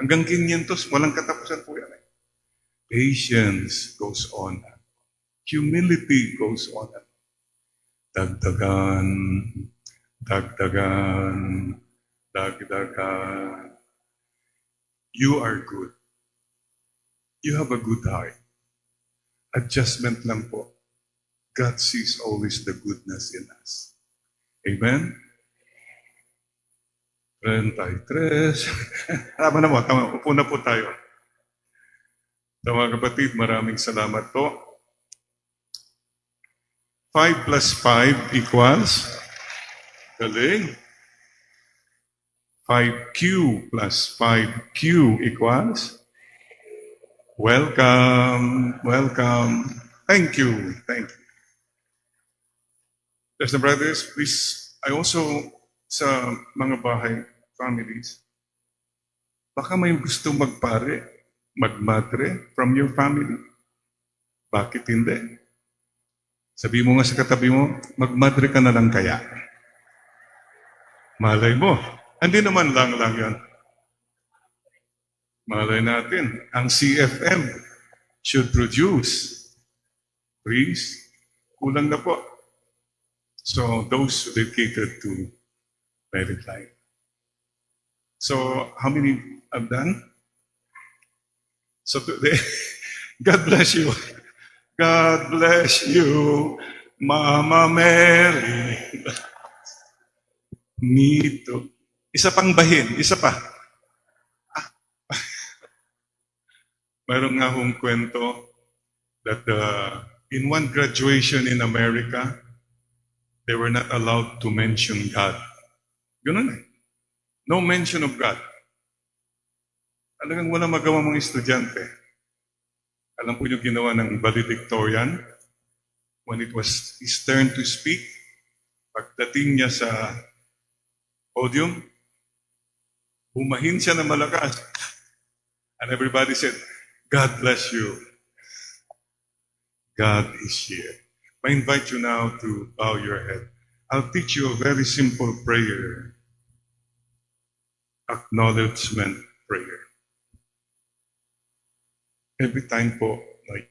Hanggang 500, walang katapusan po yan. Patience goes on. Humility goes on. Dagdagan, dagdagan, dagdagan. You are good. You have a good heart. Adjustment lang po. God sees always the goodness in us. Amen? 33. Tama na mo, tama. Upo na po tayo. So, mga kapatid, maraming salamat po. 5 plus 5 equals, galing. 5Q plus 5Q equals, welcome, welcome. Thank you, thank you. Yes, brothers, please, I also, sa mga bahay, families, baka may gusto magpare, magmadre from your family. Bakit hindi? Sabi mo nga sa katabi mo, magmadre ka na lang kaya. Malay mo. Hindi naman lang yan. Malay natin, ang CFM should produce priest. Kulang na po. So those dedicated to married life. So how many have done? So today, God bless you. God bless you, Mama Mary. Nito. Isa pang bahin, isa pa. Mayroon nga hong kwento that in one graduation in America, they were not allowed to mention God. Ganun eh. No mention of God. Talagang wala magawa mga estudyante. Alam po yung ginawa ng valedictorian when it was his turn to speak. Pagdating niya sa podium, bumahin siya na malakas. And everybody said, God bless you. God is here. I invite you now to bow your head. I'll teach you a very simple prayer. Acknowledgement prayer. Every time po, like,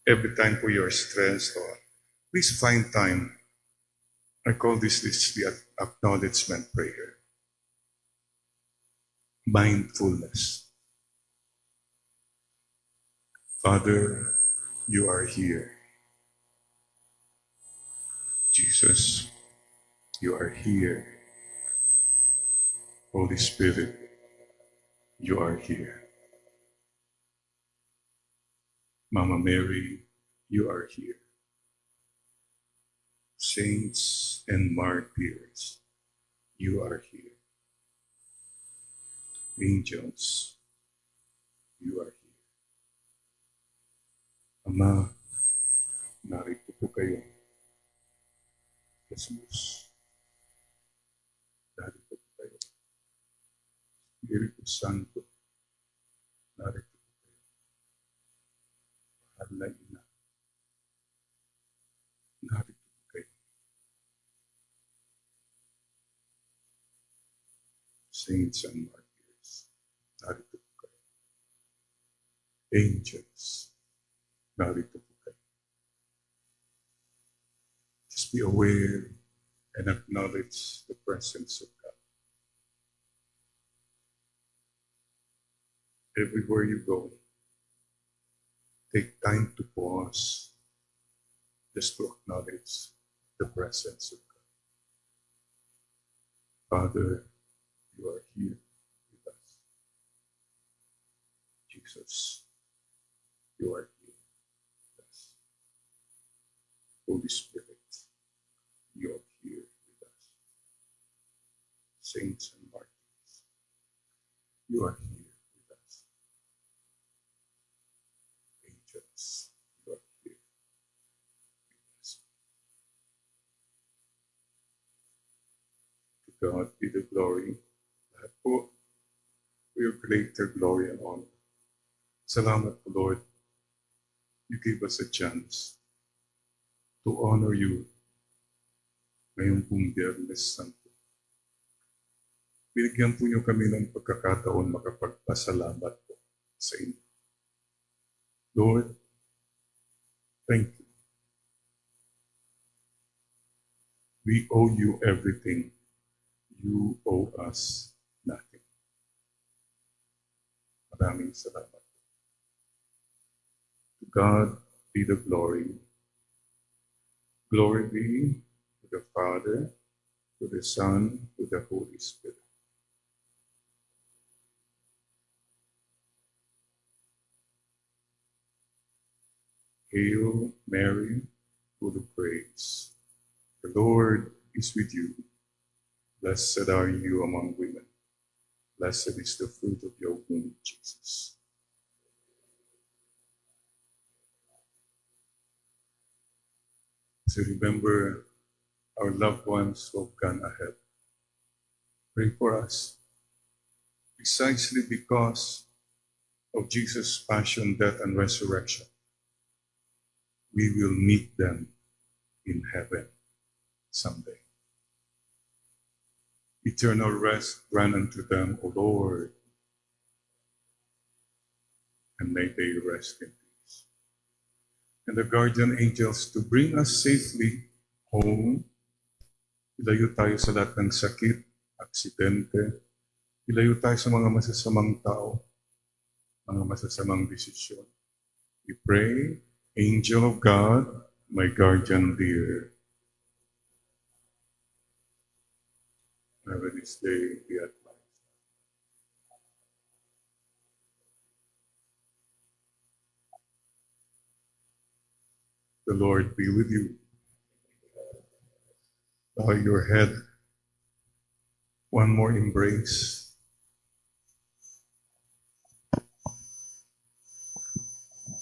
every time po you're stressed, or please find time. I call this the acknowledgement prayer. Mindfulness. Father, you are here. Jesus, you are here. Holy Spirit, you are here. Mama Mary, you are here. Saints and martyrs, you are here. Angels, you are here. Ama, narito po kayo. Jesus, narito po kayo. Espiritu Santo, narito po kayo. Mahal na ina, narito po kayo. Saints and martyrs, narito po kayo. Angels, narito po kayo. Just be aware and acknowledge the presence of God. Everywhere you go, take time to pause just to acknowledge the presence of God. Father, you are here with us. Jesus, you are here with us. Holy Spirit, you are here with us. Saints and martyrs, you are here with us. Angels, you are here with us. To God be the glory. Lahat po, for your greater glory and honor. Salamat po, Lord. You gave us a chance to honor you ngayong pong Biyernes Santo. Binigyan po niyo kami ng pagkakataon makapagpasalamat po sa inyo. Lord, thank you. We owe you everything. You owe us nothing. Maraming salamat. To God be the glory. Glory be to the Father, to the Son, to the Holy Spirit. Hail Mary, full of grace. The Lord is with you. Blessed are you among women. Blessed is the fruit of your womb, Jesus. So remember our loved ones who have gone ahead. Pray for us. Precisely because of Jesus' passion, death, and resurrection, we will meet them in heaven someday. Eternal rest grant unto them, O Lord, and may they rest in peace. And the guardian angels to bring us safely home. Ilayo tayo sa lahat ng sakit, aksidente. Ilayo tayo sa mga masasamang tao, mga masasamang desisyon. We pray, Angel of God, my guardian dear, have this day be at life. The Lord be with you. Bow your head. One more embrace.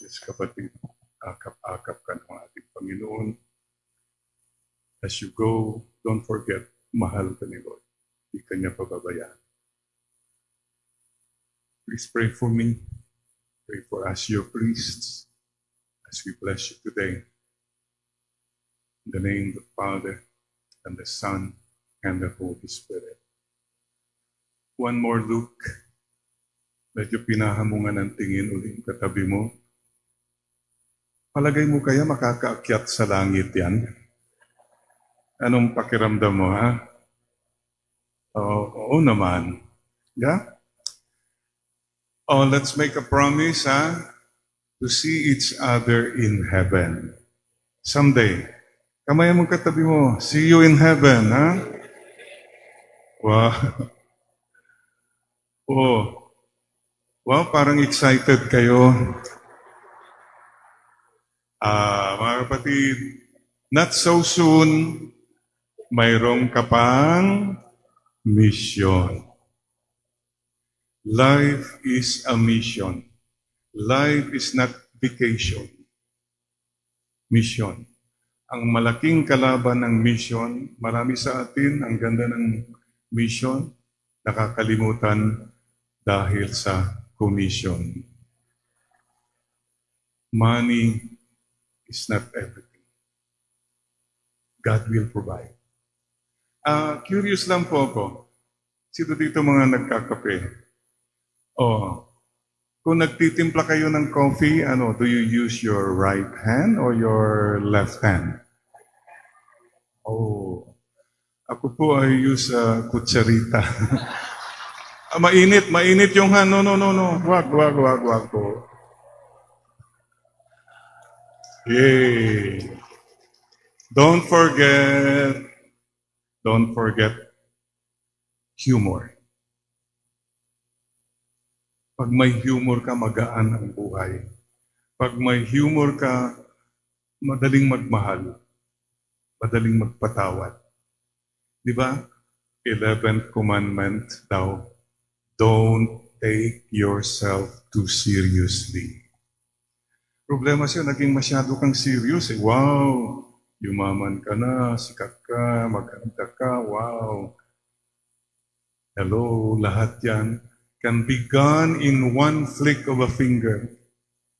Yes, kapatid, akap-akap ka ng ating Panginoon. As you go, don't forget, mahal ka ni Lord. Hindi ka niya pababayaan. Please pray for me. Pray for us, your priests, as we bless you today. In the name of the Father, and the Son, and the Holy Spirit. One more look. Medyo pinahamungan ng tingin ulit katabi mo. Palagay mo kaya makakaakyat sa langit yan? Anong pakiramdam mo, ha? Oo naman. Yeah? Oh, let's make a promise, ha? To see each other in heaven. Someday. Kamay mong katabi mo. See you in heaven, ha? Wow. Oh. Wow, parang excited kayo. Mga kapatid, not so soon, mayroong ka pang mission. Life is a mission. Life is not vacation. Mission. Ang malaking kalaban ng mission, marami sa atin, ang ganda ng mission, nakakalimutan dahil sa commission. Money is not everything. God will provide. Curious lang po ako. Sino dito mga nagkakape? Oh, kung nagtitimpla kayo ng coffee, do you use your right hand or your left hand? Oh, ako po ay use kutsarita. Mainit yung hand. No. Wag po. Yay. Don't forget, humor. Pag may humor ka, magaan ang buhay. Pag may humor ka, madaling magmahal, madaling magpatawad. Di ba? 11th commandment daw, don't take yourself too seriously. Problema siya, naging masyado kang serious eh. Wow! Yumaman ka na, sikat ka, maganda ka, wow! Hello, lahat yan can be gone in one flick of a finger.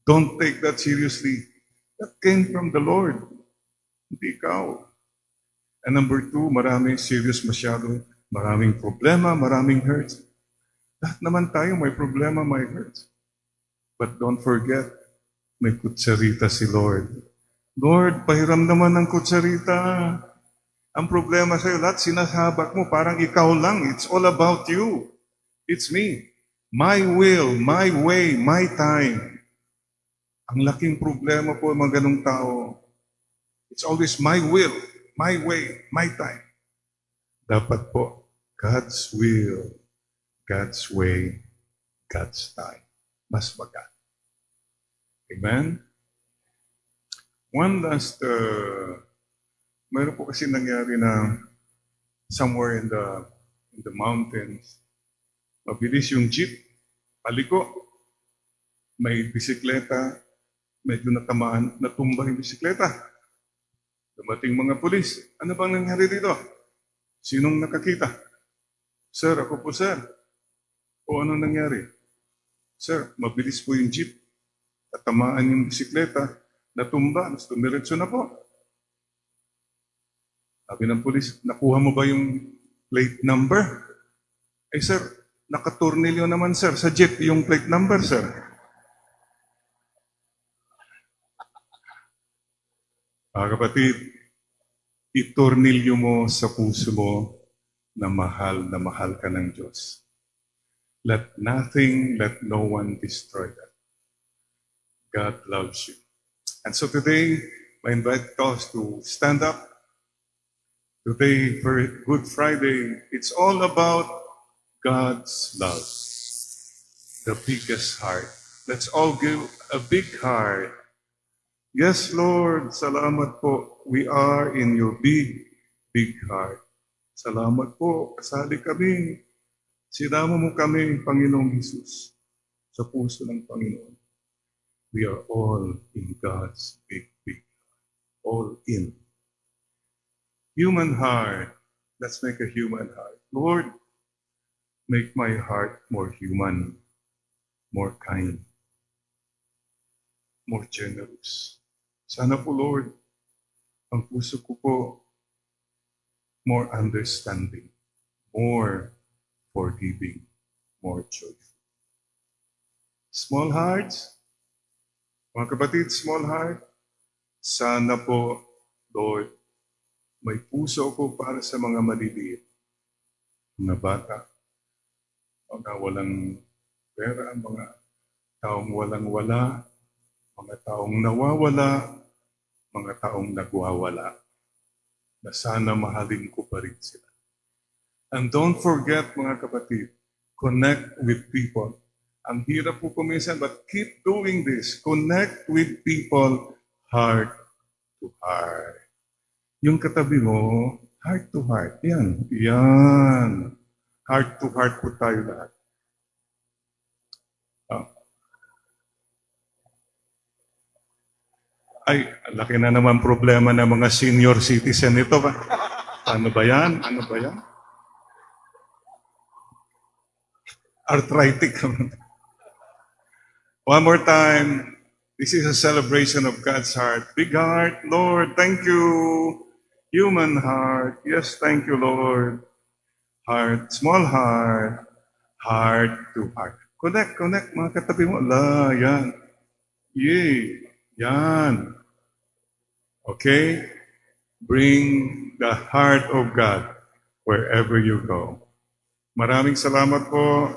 Don't take that seriously. That came from the Lord. Hindi ikaw. And number 2, maraming serious masyado. Maraming problema, maraming hurts. Lahat naman tayo may problema, may hurts. But don't forget, may kutsarita si Lord. Lord, pahiram naman ng kutsarita. Ang problema sa'yo, lahat sinasabak mo, parang ikaw lang. It's all about you. It's me. My will, my way, my time. Ang laking problema po mga ganong tao. It's always my will, my way, my time. Dapat po, God's will, God's way, God's time. Mas magaan. Amen? One last, mayroon po kasi nangyari na somewhere in the mountains, mabilis yung jeep, paliko, may bisikleta, medyo natamaan, natumba yung bisikleta. Dumating mga pulis, ano bang nangyari dito? Sinong nakakita? Sir, ako po sir. O ano nangyari? Sir, mabilis po yung jeep, natamaan yung bisikleta, natumba, tumiretso na po. Sabi ng pulis, nakuha mo ba yung plate number? Eh sir, nakaturnilyo naman sir sa jeep yung plate number sir. Mga kapatid, itornilyo mo sa puso mo na mahal ka ng Diyos. Let nothing, let no one destroy that. God loves you. And so today, I invite us to stand up. Today, for Good Friday, it's all about God's love. The biggest heart. Let's all give a big heart. Yes, Lord, salamat po. We are in your big, big heart. Salamat po, kasali kami. Sinama mo kami, Panginoong Jesus, sa puso ng Panginoon. We are all in God's big, big heart. All in. Human heart. Let's make a human heart. Lord, make my heart more human, more kind, more generous. Sana po, Lord, ang puso ko po, more understanding, more forgiving, more joyful. Small hearts, mga kapatid, small heart, sana po, Lord, may puso ko para sa mga maliliit, mga bata, mga walang pera, mga taong walang-wala, mga taong nawawala, mga taong nagwawala, na sana mahalin ko pa rin sila. And don't forget, mga kapatid, connect with people. Ang hirap po kuminsan, but keep doing this. Connect with people heart to heart. Yung katabi mo, heart to heart. Yan. Yan. Heart to heart po tayo lahat. Ay, laki na naman problema ng mga senior citizen ito. Ano ba yan? Ano ba yan? Arthritic. One more time. This is a celebration of God's heart. Big heart, Lord, thank you. Human heart, yes, thank you, Lord. Heart, small heart, heart to heart. Connect, mga katabi mo. Yan. Yay. Yan. Okay? Bring the heart of God wherever you go. Maraming salamat po.